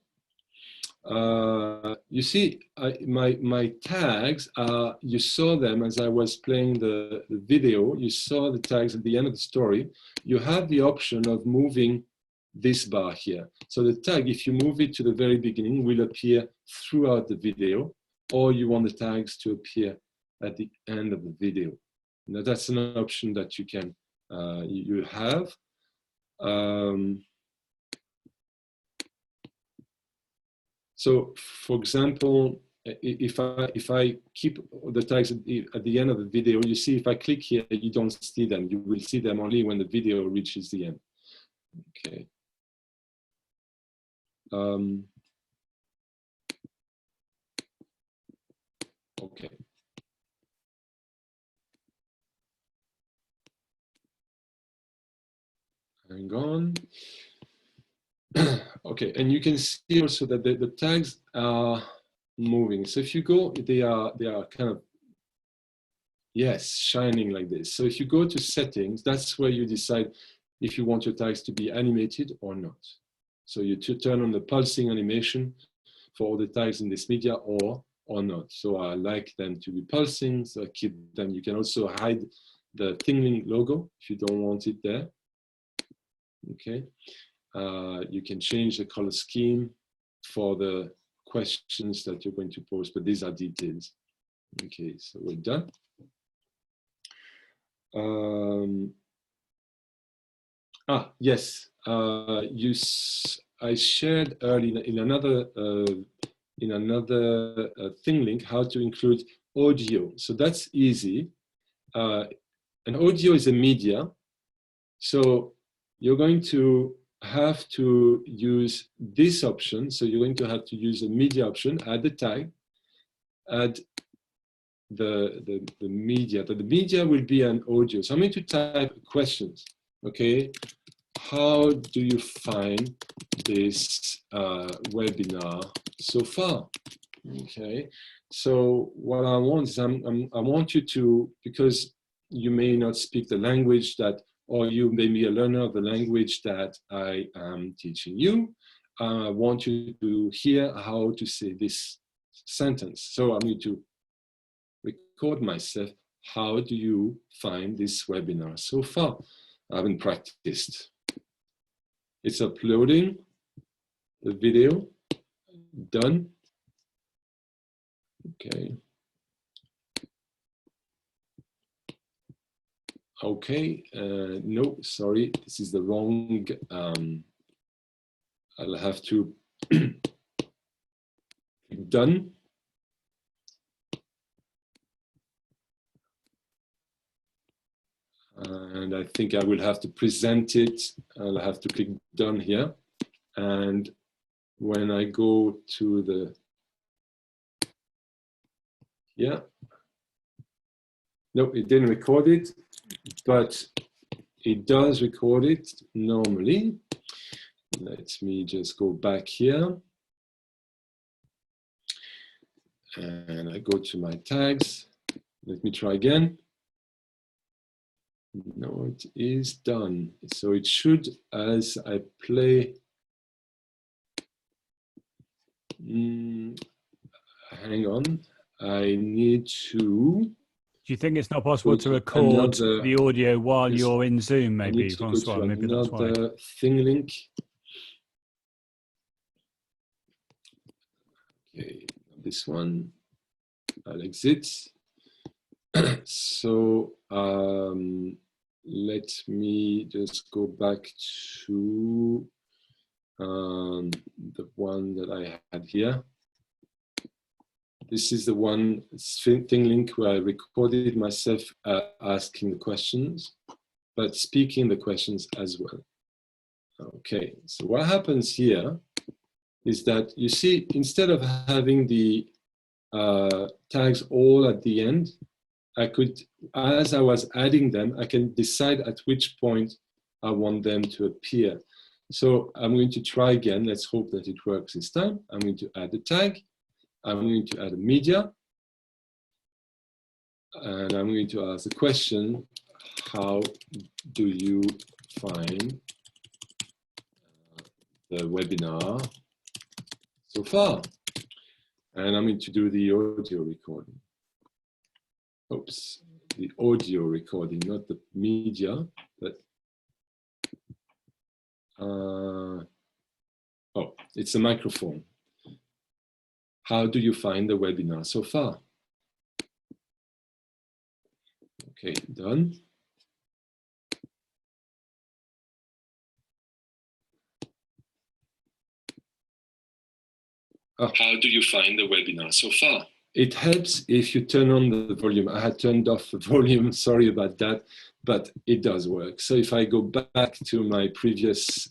Speaker 3: You see, my tags, you saw them as I was playing the video. You saw the tags at the end of the story. You have the option of moving this bar here. So the tag, if you move it to the very beginning, will appear throughout the video, or you want the tags to appear at the end of the video. Now that's an option that you can you have. So, for example, if I keep the tags at the end of the video, you see if I click here, you don't see them. You will see them only when the video reaches the end. Okay. Okay. Hang on. Okay, and you can see also that the tags are moving. So if you go, they are kind of, yes, shining like this. So if you go to settings, that's where you decide if you want your tags to be animated or not. So you turn on the pulsing animation for all the tags in this media or not. So I like them to be pulsing, so I keep them. You can also hide the Thinglink logo if you don't want it there. Okay. You can change the color scheme for the questions that you're going to pose, but these are details. Okay, so we're done. Yes, I shared earlier in another Thinglink how to include audio. So that's easy. An audio is a media, so you're going to have to use this option. So you're going to have to use the media option, add the tag, add the media. The media will be an audio. So I'm going to type questions. Okay, how do you find this webinar so far? Okay, so what I want is I want you to, because you may not speak the language that, or you may be a learner of the language that I am teaching you. I want you to hear how to say this sentence. So I'm going to record myself. How do you find this webinar so far? I haven't practiced. It's uploading the video. Done. Okay. Okay. No, sorry, this is the wrong. I'll have to done. And I think I will have to present it. I'll have to click done here. And when I go to the, yeah, no, it didn't record it, but it does record it normally. Let me just go back here. And I go to my tags. Let me try again. No, it is done. So it should, as I play, hang on, I need to.
Speaker 2: Do you think it's not possible to record the audio while you're in Zoom, maybe, François? Maybe that's why.
Speaker 3: Another Thinglink. Okay, this one, I'll exit. So let me just go back to the one that I had here. This is the one, Thinglink, where I recorded myself asking the questions, but speaking the questions as well. Okay, so what happens here is that, you see, instead of having the tags all at the end, I could, as I was adding them, I can decide at which point I want them to appear. So I'm going to try again. Let's hope that it works this time. I'm going to add a tag. I'm going to add a media. And I'm going to ask the question, how do you find the webinar so far? And I'm going to do the audio recording. Oops, the audio recording, not the media, but oh, it's a microphone. How do you find the webinar so far? Okay, done.
Speaker 4: How do you find the webinar so far?
Speaker 3: It helps if you turn on the volume. I had turned off the volume, sorry about that, but it does work. So if I go back to my previous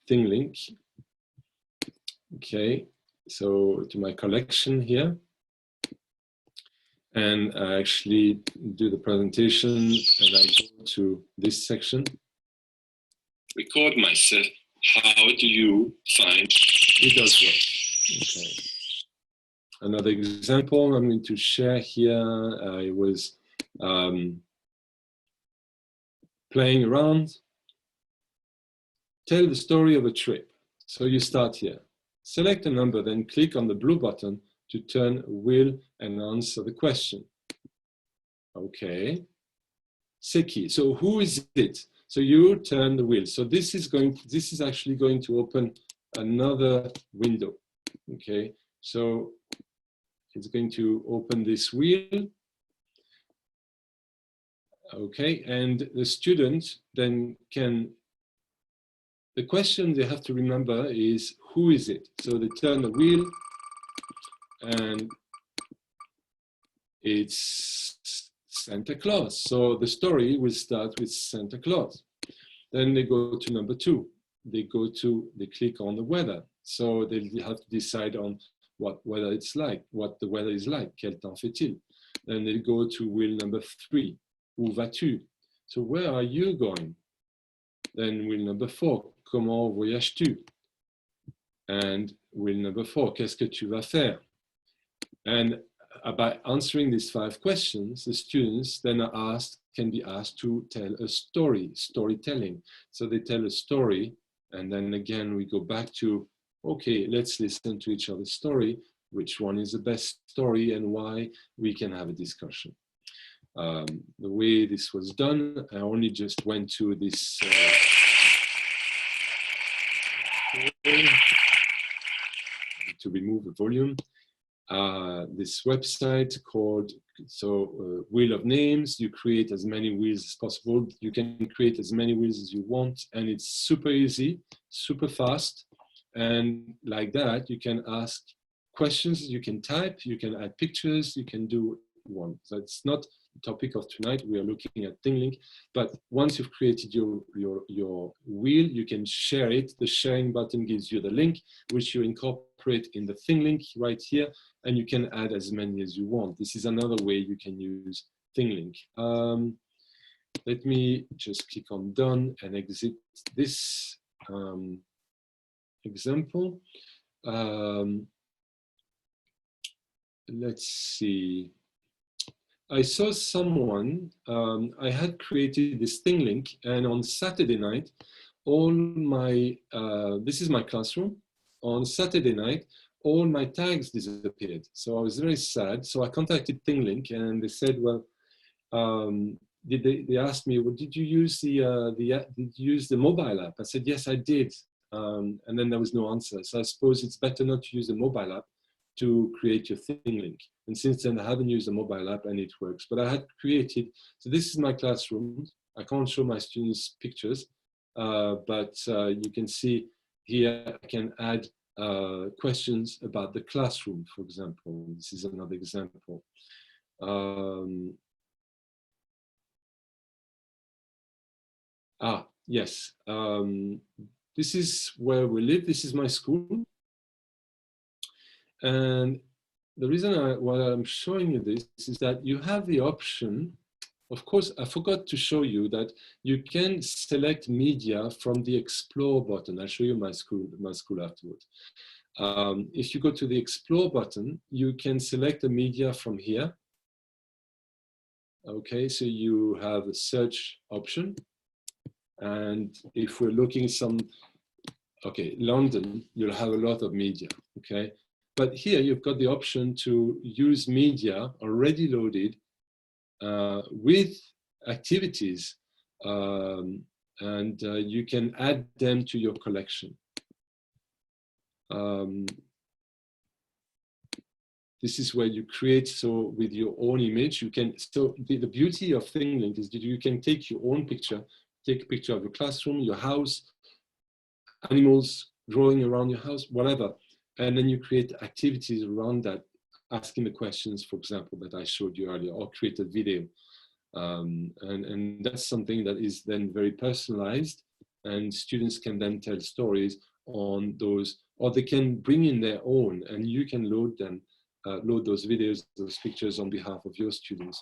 Speaker 3: Thinglink, okay, so to my collection here, and I actually do the presentation, and I go to this section.
Speaker 4: Record myself. How do you find?
Speaker 3: It does work. Okay. Another example I'm going to share here. I was playing around. Tell the story of a trip. So you start here. Select a number, then click on the blue button to turn a wheel and answer the question. Okay. C'est qui? So who is it? So you turn the wheel. So this is actually going to open another window. Okay. So it's going to open this wheel. Okay. And the student then can, the question they have to remember is, who is it? So they turn the wheel and it's Santa Claus. So the story will start with Santa Claus. Then they go to number 2. They click on the weather. So they have to decide on what weather it's like, what the weather is like. Quel temps fait-il? Then they go to wheel number 3. Où vas-tu? So where are you going? Then wheel number 4. Comment voyages-tu? And wheel number 4. Qu'est-ce que tu vas faire? And by answering these 5 questions, the students then can be asked to tell a story, storytelling. So they tell a story, and then again we go back to, okay, let's listen to each other's story, which one is the best story and why, we can have a discussion. The way this was done, I only just went to this to remove the volume. This website called Wheel of Names. You create as many wheels as possible. You can create as many wheels as you want, and it's super easy, super fast. And like that, you can ask questions, you can type, you can add pictures, you can do one. So it's not the topic of tonight. We are looking at Thinglink, but once you've created your wheel, you can share it. The sharing button gives you the link, which you incorporate in the Thinglink right here, and you can add as many as you want. This is another way you can use Thinglink. Let me just click on done and exit this example. Let's see. I saw someone, I had created this Thinglink, and on Saturday night, all my, this is my classroom. On Saturday night, all my tags disappeared. So I was very sad. So I contacted Thinglink, and they said, well, they asked me, well, did you use the mobile app? I said, yes, I did. And then there was no answer. So I suppose it's better not to use the mobile app to create your Thinglink. And since then, I haven't used the mobile app and it works. But I had created, so this is my classroom. I can't show my students pictures, but you can see here, I can add questions about the classroom, for example. This is another example. Yes. This is where we live. This is my school. And the reason why I'm showing you this is that you have the option. Of course, I forgot to show you that you can select media from the Explore button. I'll show you my school afterwards. If you go to the Explore button, you can select a media from here. Okay, so you have a search option. And if we're looking London, you'll have a lot of media, okay? But here you've got the option to use media already loaded with activities, and you can add them to your collection. This is where you create, so with your own image, you can, so the beauty of Thinglink is that you can take your own picture, take a picture of your classroom, your house, animals growing around your house, whatever. And then you create activities around that, asking the questions, for example, that I showed you earlier, or create a video. And that's something that is then very personalized, and students can then tell stories on those, or they can bring in their own, and you can load them, load those videos, those pictures on behalf of your students.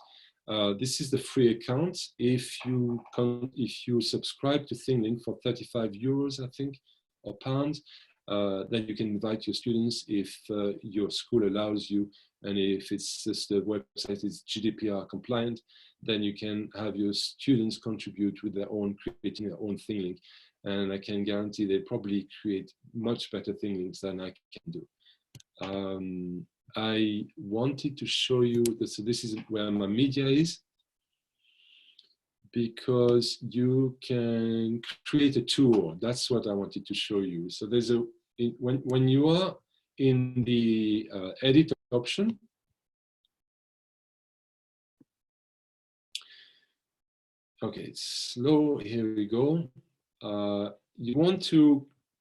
Speaker 3: This is the free account. If you subscribe to Thinglink for 35 euros, I think, or pounds, then you can invite your students if your school allows you, and if it's just the website is GDPR compliant, then you can have your students contribute with their own, creating their own Thinglink. And I can guarantee they probably create much better Thinglinks than I can do. I wanted to show you this, so this is where my media is, because you can create a tour. That's what I wanted to show you. So there's a, when you are in the edit option, okay, it's slow, here we go.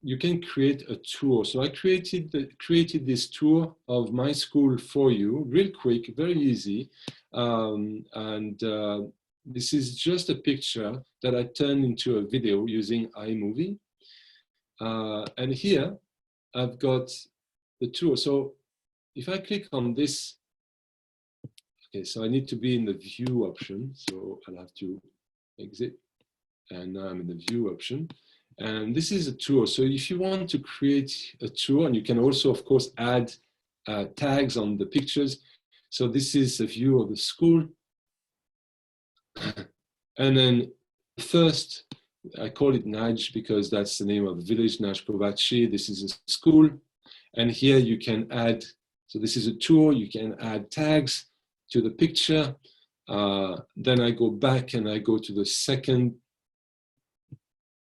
Speaker 3: You can create a tour. So I created this tour of my school for you, real quick, very easy. This is just a picture that I turned into a video using iMovie. And here I've got the tour. So if I click on this, okay, so I need to be in the view option. So I'll have to exit. And now I'm in the view option. And this is a tour. So if you want to create a tour, and you can also, of course, add tags on the pictures. So this is a view of the school. And then first, I call it Naj because that's the name of the village, Najkovaci. This is a school. And here you can add, so this is a tour, you can add tags to the picture. Then I go back and I go to the second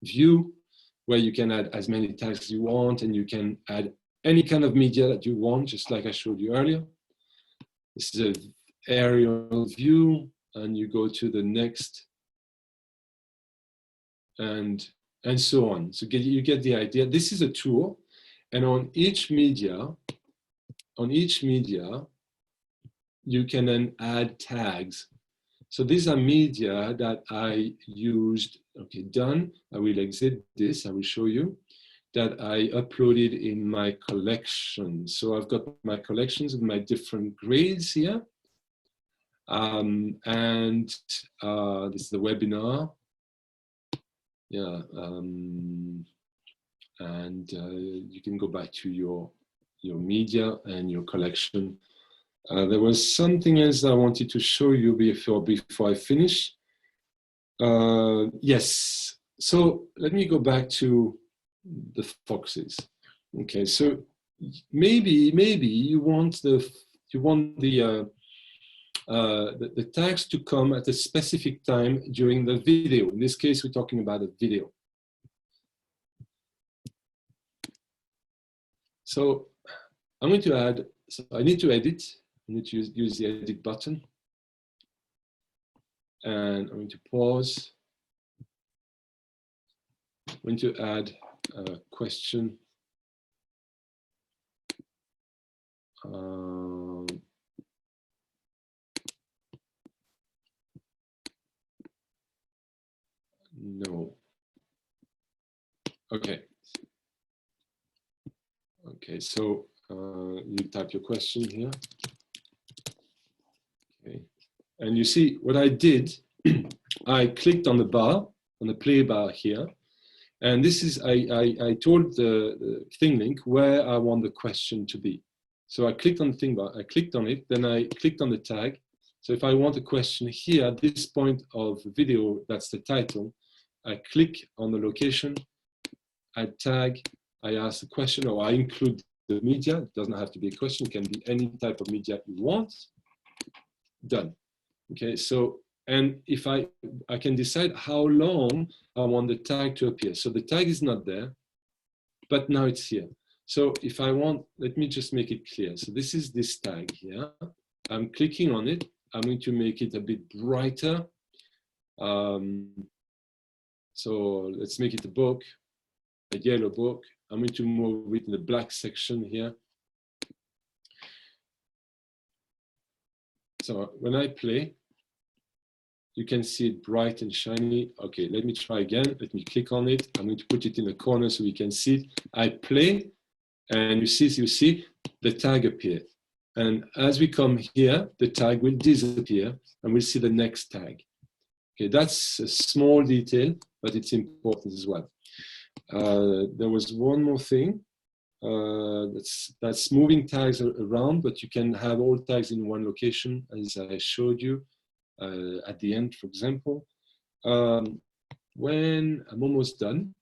Speaker 3: view, where you can add as many tags as you want, and you can add any kind of media that you want, just like I showed you earlier. This is an aerial view, and you go to the next, and so on. So you get the idea. This is a tool, and on each media, you can then add tags. So these are media that I used. Okay, done. I will exit this. I will show you that I uploaded in my collection. So I've got my collections with my different grades here. And this is the webinar. Yeah, you can go back to your media and your collection. There was something else I wanted to show you before I finish. Yes, so let me go back to the foxes. Okay, so maybe you want the tags to come at a specific time during the video. In this case, we're talking about a video. So I'm going to add. So I need to edit. I need to use the edit button. And I'm going to pause. I'm going to add a question. No. Okay. Okay, so you type your question here. Okay. And you see what I did, I clicked on the bar, on the play bar here. And this is, I told the Thinglink where I want the question to be. So I clicked on the thing bar, I clicked on it, then I clicked on the tag. So if I want a question here, at this point of the video, that's the title, I click on the location, add tag, I ask the question, or I include the media. It doesn't have to be a question, it can be any type of media you want. Done. Okay, so, and if I can decide how long I want the tag to appear. So the tag is not there, but now it's here. So if I want, let me just make it clear. So this is this tag here. I'm clicking on it. I'm going to make it a bit brighter. So let's make it a book, a yellow book. I'm going to move it in the black section here. So when I play, you can see it bright and shiny. Okay, let me try again. Let me click on it. I'm going to put it in the corner so we can see it. I play, and you see the tag appear. And as we come here, the tag will disappear, and we'll see the next tag. Okay, that's a small detail, but it's important as well. There was one more thing. That's moving tags around, but you can have all tags in one location, as I showed you at the end, for example. When I'm almost done,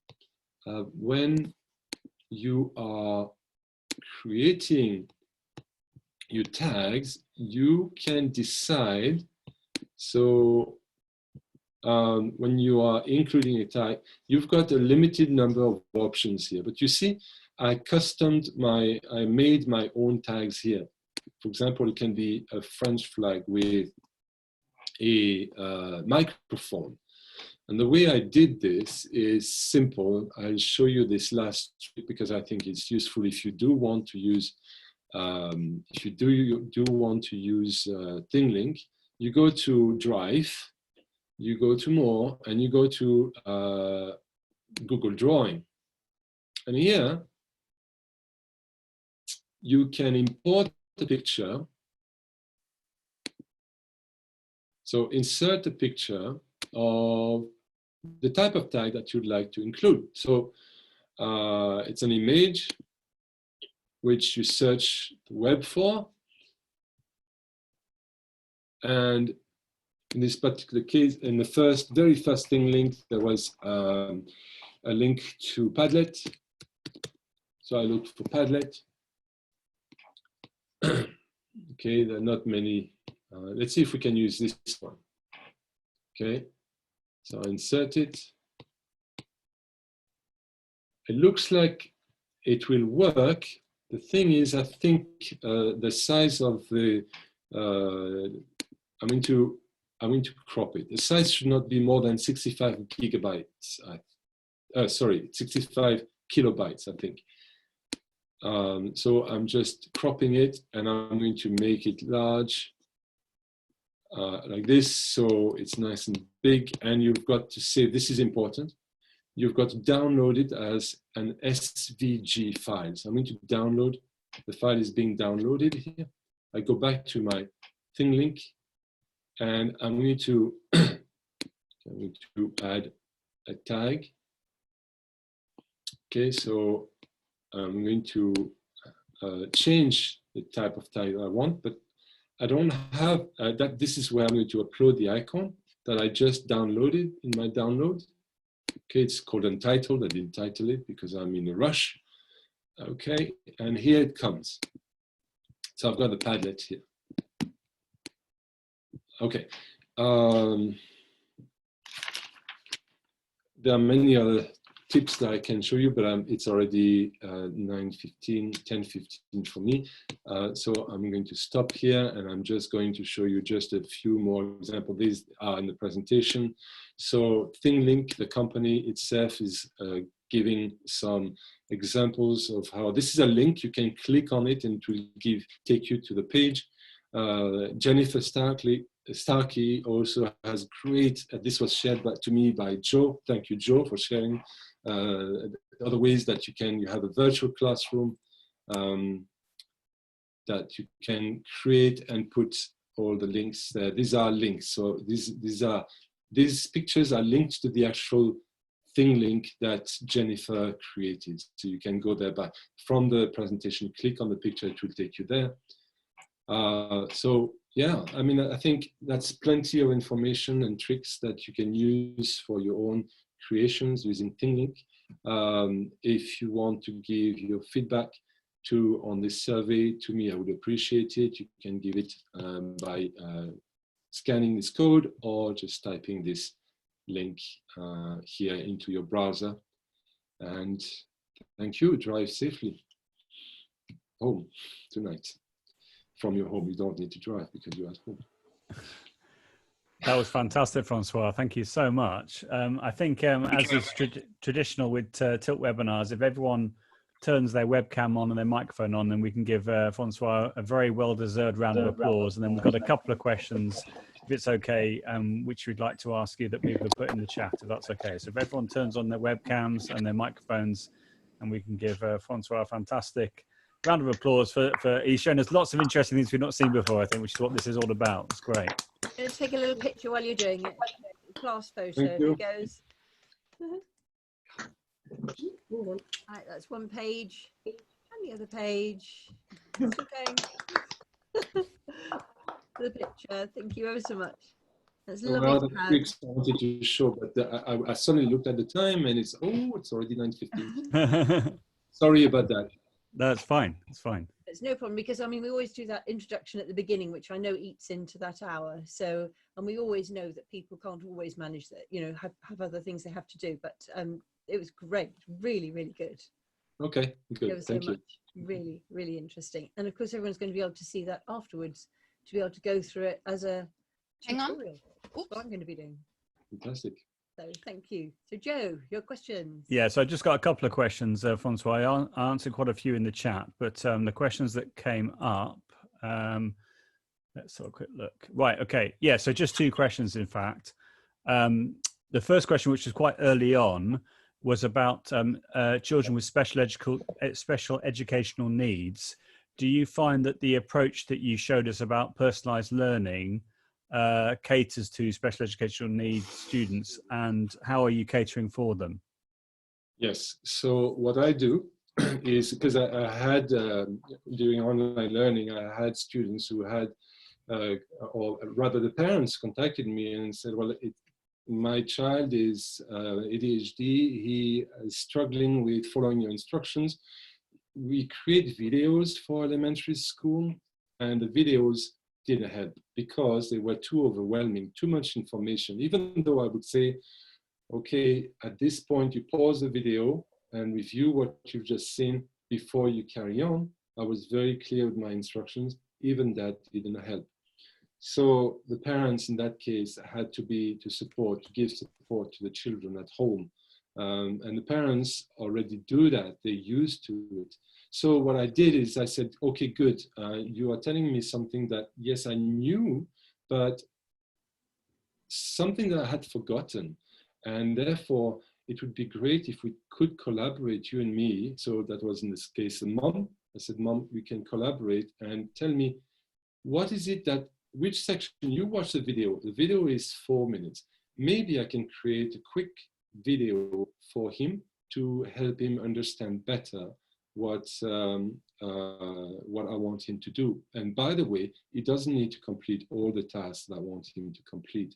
Speaker 3: when you are creating your tags, you can decide. So when you are including a tag, you've got a limited number of options here. But you see, I made my own tags here. For example, it can be a French flag with a microphone. And the way I did this is simple. I'll show you this last trick because I think it's useful if you do want to use Thinglink. You go to Drive, you go to More, and you go to Google Drawing. And here, you can import the picture. So insert a picture of the type of tag that you'd like to include. So it's an image which you search the web for. And in this particular case, in the very first Thinglink, there was a link to Padlet. So I looked for Padlet. Okay, there are not many Let's see if we can use this one. Okay, so I insert it. It looks like it will work. The thing is, I think the size of the, I'm going to crop it. The size should not be more than 65 gigabytes. Sorry, 65 kilobytes, I think. So I'm just cropping it, and I'm going to make it large like this, so it's nice and big. And you've got to say, this is important, you've got to download it as an SVG file. So I'm going to download, the file is being downloaded here. I go back to my Thinglink, and I'm going to, add a tag. Okay, so I'm going to change the type of tag I want, but I don't have that. This is where I'm going to upload the icon that I just downloaded in my download. Okay, it's called Untitled. I didn't title it because I'm in a rush. Okay, and here it comes. So I've got the Padlet here. Okay. There are many other tips that I can show you, but it's already 9:15, 10:15 for me. So I'm going to stop here, and I'm just going to show you just a few more examples. These are in the presentation. So Thinglink, the company itself, is giving some examples of how this is a link. You can click on it and it will take you to the page. Jennifer Starkey also has great, this was shared to me by Joe. Thank you, Joe, for sharing other ways that you have a virtual classroom that you can create and put all the links there. These are links. So these pictures are linked to the actual Thinglink that Jennifer created. So you can go there, but from the presentation, click on the picture, it will take you there. So yeah, I mean, I think that's plenty of information and tricks that you can use for your own creations using Thinglink. If you want to give your feedback on this survey to me, I would appreciate it. You can give it by scanning this code or just typing this link here into your browser. And thank you. Drive safely home tonight. From your home, you don't need to drive because you're at home.
Speaker 2: That was fantastic, Francois. Thank you so much. I think as is traditional with Tilt webinars, if everyone turns their webcam on and their microphone on, then we can give Francois a very well-deserved round of applause. And then we've got a couple of questions, if it's okay, which we'd like to ask you that people have put in the chat, if that's okay. So if everyone turns on their webcams and their microphones, and we can give Francois a fantastic round of applause for he's shown us lots of interesting things we've not seen before, I think, which is what this is all about. It's great.
Speaker 1: Let's take a little picture while you're doing it. Class photo.
Speaker 3: Thank you.
Speaker 1: It goes. Right, that's one page. And the other page. It's okay. The picture. Thank you ever so much. That's lovely to have.
Speaker 3: Tricks I wanted to show, but I suddenly looked at the time and it's already 9:15. Sorry about that.
Speaker 2: That's fine. It's fine.
Speaker 1: It's no problem, because I mean, we always do that introduction at the beginning, which I know eats into that hour. So, and we always know that people can't always manage that, you know, have other things they have to do. But it was great, really, really good.
Speaker 3: Okay, good. Thank you.
Speaker 1: Really, really interesting. And of course, everyone's going to be able to see that afterwards, to be able to go through it as a tutorial. That's what I'm going to be doing.
Speaker 3: Fantastic.
Speaker 1: So thank you. So Joe, your questions.
Speaker 2: Yeah, so I just got a couple of questions, Francois. I answered quite a few in the chat, but the questions that came up, let's have a quick look. Right, okay. Yeah, so just two questions, in fact. The first question, which was quite early on, was about children with special educational needs. Do you find that the approach that you showed us about personalised learning caters to special educational needs students, and how are you catering for them? Yes,
Speaker 3: so what I do is, because I had, during online learning, I had students who had, or rather the parents contacted me and said, well, my child is ADHD, he is struggling with following your instructions. We create videos for elementary school, and the videos didn't help because they were too overwhelming, too much information. Even though I would say, okay, at this point you pause the video and review what you've just seen before you carry on. I was very clear with my instructions. Even that didn't help. So the parents in that case had to give support to the children at home. And the parents already do that, they're used to it. So what I did is I said, okay, good, you are telling me something that, yes, I knew, but something that I had forgotten. And therefore, it would be great if we could collaborate, you and me. So that was in this case a mom. I said, Mom, we can collaborate and tell me, what is it that, which section you watch the video? The video is 4 minutes. Maybe I can create a quick video for him to help him understand better what I want him to do. And by the way, he doesn't need to complete all the tasks that I want him to complete.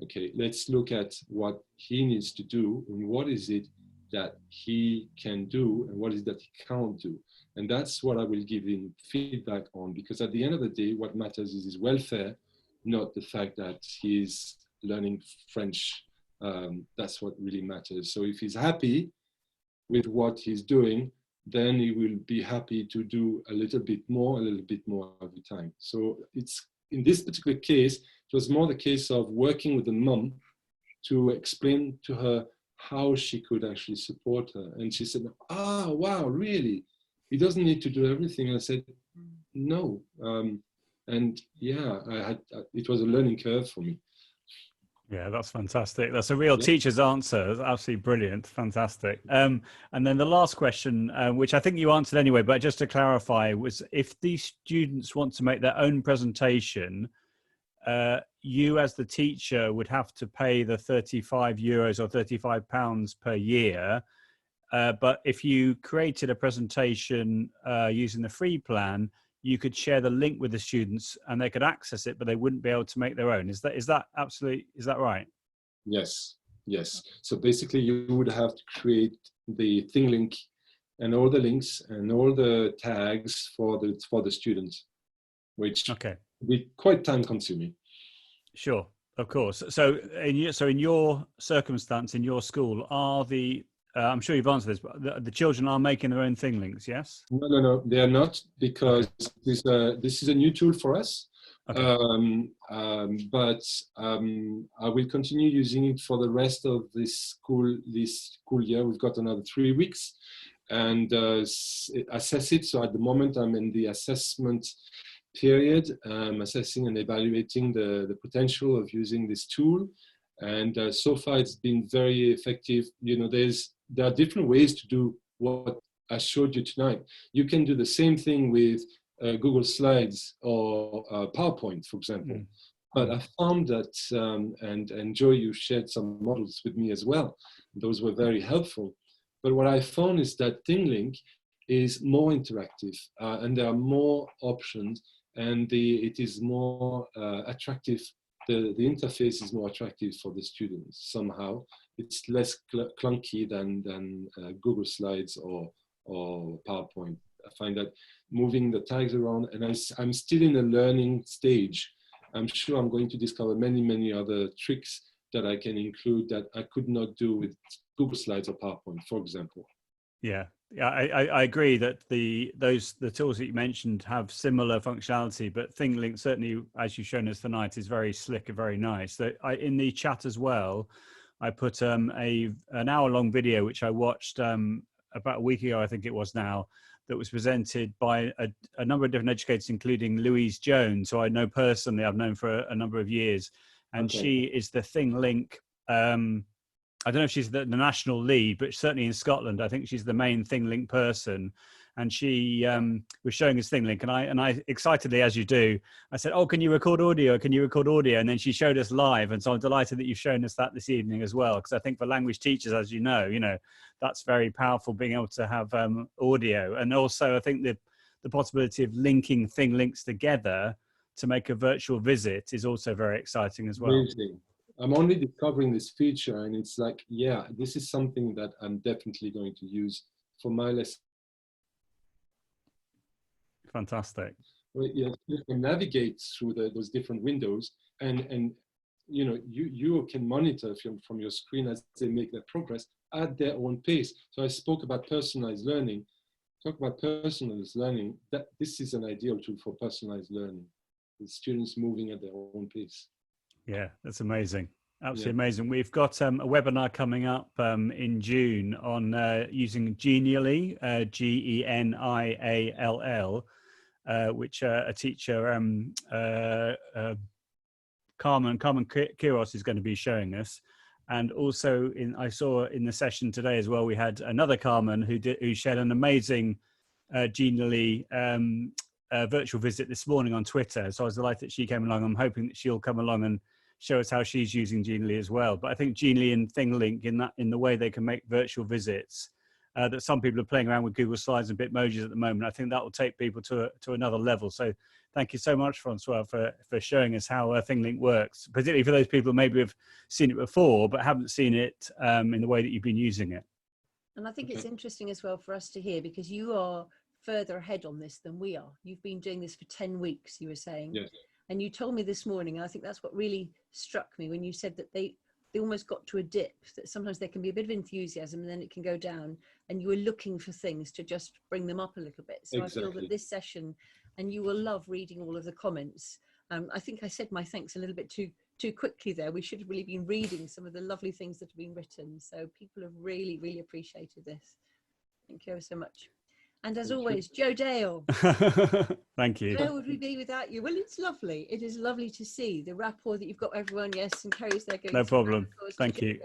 Speaker 3: Okay, let's look at what he needs to do and what is it that he can do and what is it that he can't do. And that's what I will give him feedback on, because at the end of the day, what matters is his welfare, not the fact that he's learning French. That's what really matters. So if he's happy with what he's doing, then he will be happy to do a little bit more every time. So it's, in this particular case, it was more the case of working with the mom to explain to her how she could actually support her. And she said, ah, wow, really? He doesn't need to do everything. And I said, no. And yeah, it was a learning curve for me.
Speaker 2: Yeah, that's fantastic. That's a real teacher's answer. That's absolutely brilliant. Fantastic. And then the last question, which I think you answered anyway, but just to clarify, was if these students want to make their own presentation, you as the teacher would have to pay the €35 or £35 per year. But if you created a presentation using the free plan, you could share the link with the students and they could access it, but they wouldn't be able to make their own. Is that right?
Speaker 3: Yes, yes. So basically you would have to create the Thinglink and all the links and all the tags for the students, which would be quite time consuming.
Speaker 2: Sure, of course. So in your circumstance, in your school, are I'm sure you've answered this, but the children are making their own Thinglinks, yes?
Speaker 3: No, they are not, because this is a new tool for us. Okay. But I will continue using it for the rest of this school year. We've got another 3 weeks and assess it. So at the moment I'm in the assessment period, assessing and evaluating the potential of using this tool. And so far it's been very effective. You know, there are different ways to do what I showed you tonight. You can do the same thing with Google Slides or PowerPoint, for example. But I found that, and Joe, you shared some models with me as well. Those were very helpful. But what I found is that Thinglink is more interactive and there are more options and it is more attractive. The interface is more attractive for the students somehow. It's less clunky than Google Slides or PowerPoint. I find that moving the tags around, and I'm still in a learning stage. I'm sure I'm going to discover many other tricks that I can include that I could not do with Google Slides or PowerPoint, for example.
Speaker 2: Yeah, I agree that the tools that you mentioned have similar functionality, but Thinglink certainly, as you've shown us tonight, is very slick and very nice. So in the chat as well, I put an hour-long video which I watched about a week ago, I think it was now, that was presented by a number of different educators, including Louise Jones, who I know personally, I've known for a number of years, and she is the Thinglink. I don't know if she's the national lead, but certainly in Scotland, I think she's the main Thinglink person. And she was showing us Thinglink, and I excitedly, as you do, I said, "Oh, can you record audio? Can you record audio?" And then she showed us live, and so I'm delighted that you've shown us that this evening as well, because I think for language teachers, as you know, that's very powerful, being able to have audio, and also I think the possibility of linking Thinglinks together to make a virtual visit is also very exciting as well.
Speaker 3: Amazing. I'm only discovering this feature, and it's like, yeah, this is something that I'm definitely going to use for my lesson.
Speaker 2: Fantastic.
Speaker 3: you can navigate through those different windows, and you can monitor from your screen as they make their progress at their own pace. So I spoke about personalized learning. Talk about personalized learning. That this is an ideal tool for personalized learning, with students moving at their own pace.
Speaker 2: Yeah, that's amazing. Absolutely
Speaker 3: Yeah.
Speaker 2: amazing. We've got a webinar coming up in June on using Genially, Geniall, which a teacher, Carmen Kiros, is going to be showing us. And also, I saw in the session today as well, we had another Carmen who shared an amazing Genially virtual visit this morning on Twitter. So I was delighted that she came along. I'm hoping that she'll come along and show us how she's using Genially as well. But I think Genially and Thinglink, in the way they can make virtual visits, that some people are playing around with Google Slides and Bitmojis at the moment, I think that will take people to another level. So thank you so much, Francois, for showing us how Thinglink works, particularly for those people who maybe have seen it before but haven't seen it in the way that you've been using it.
Speaker 1: And I think it's interesting as well for us to hear, because you are further ahead on this than we are. You've been doing this for 10 weeks, you were saying.
Speaker 3: Yes.
Speaker 1: And you told me this morning, and I think that's what really struck me when you said that they almost got to a dip, that sometimes there can be a bit of enthusiasm and then it can go down, and you were looking for things to just bring them up a little bit. So
Speaker 3: Exactly.
Speaker 1: I feel that this session, and you will love reading all of the comments. I think I said my thanks a little bit too quickly there. We should have really been reading some of the lovely things that have been written. So people have really, really appreciated this. Thank you ever so much. And as always, Joe Dale.
Speaker 2: Thank you.
Speaker 1: Where would we be without you? Well, it's lovely. It is lovely to see the rapport that you've got with everyone. Yes, and Kerry's there going.
Speaker 2: No problem. Thank you.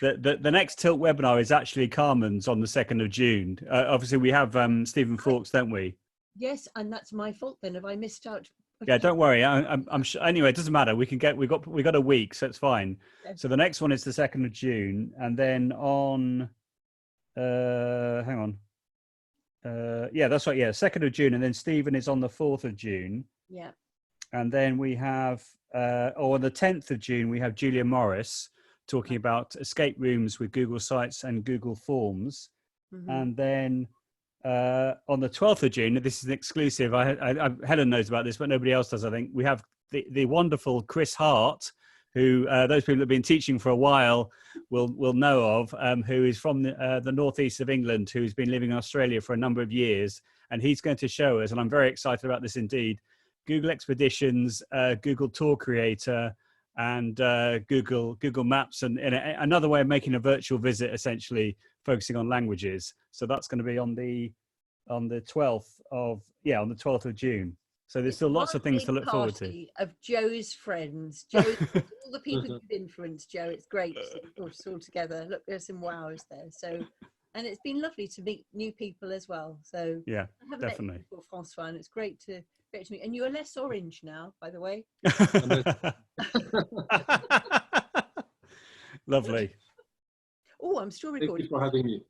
Speaker 2: The next Tilt webinar is actually Carmen's on the 2nd of June. Obviously, we have Stephen Fawkes, don't we?
Speaker 1: Yes, and that's my fault then. Have I missed out?
Speaker 2: Yeah, don't worry. I'm sure. Anyway, it doesn't matter. We got a week, so it's fine.
Speaker 1: Okay.
Speaker 2: So the next one is the 2nd of June, and then on, hang on. Yeah, that's right. Yeah, 2nd of June, and then Stephen is on the 4th of June.
Speaker 1: Yeah.
Speaker 2: And then we have, on the 10th of June, we have Julia Morris talking about escape rooms with Google Sites and Google Forms.
Speaker 1: Mm-hmm.
Speaker 2: And then on the 12th of June, this is an exclusive. Helen knows about this, but nobody else does, I think. We have the wonderful Chris Hart, who those people who have been teaching for a while will know of, who is from the northeast of England, who's been living in Australia for a number of years. And he's going to show us, and I'm very excited about this indeed, Google Expeditions, Google Tour Creator, and Google Maps, and another way of making a virtual visit, essentially focusing on languages. So that's going to be on the 12th of June. So there's still lots of things to look forward to.
Speaker 1: Of Joe's friends, all the people you've influenced, Joe. It's great to see it all together. Look, there's some wows there. So, and it's been lovely to meet new people as well. So
Speaker 2: yeah,
Speaker 1: I haven't
Speaker 2: definitely.
Speaker 1: met you before, Francois, and it's great to meet. And you're less orange now, by the way.
Speaker 2: Lovely.
Speaker 1: Oh, I'm still recording.
Speaker 3: Thank you for having me.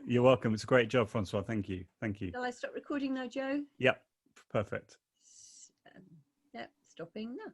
Speaker 2: You're welcome. It's a great job, Francois. Thank you. Thank you.
Speaker 1: Shall I stop recording now, Joe?
Speaker 2: Yep. Perfect.
Speaker 1: Yep, stopping now.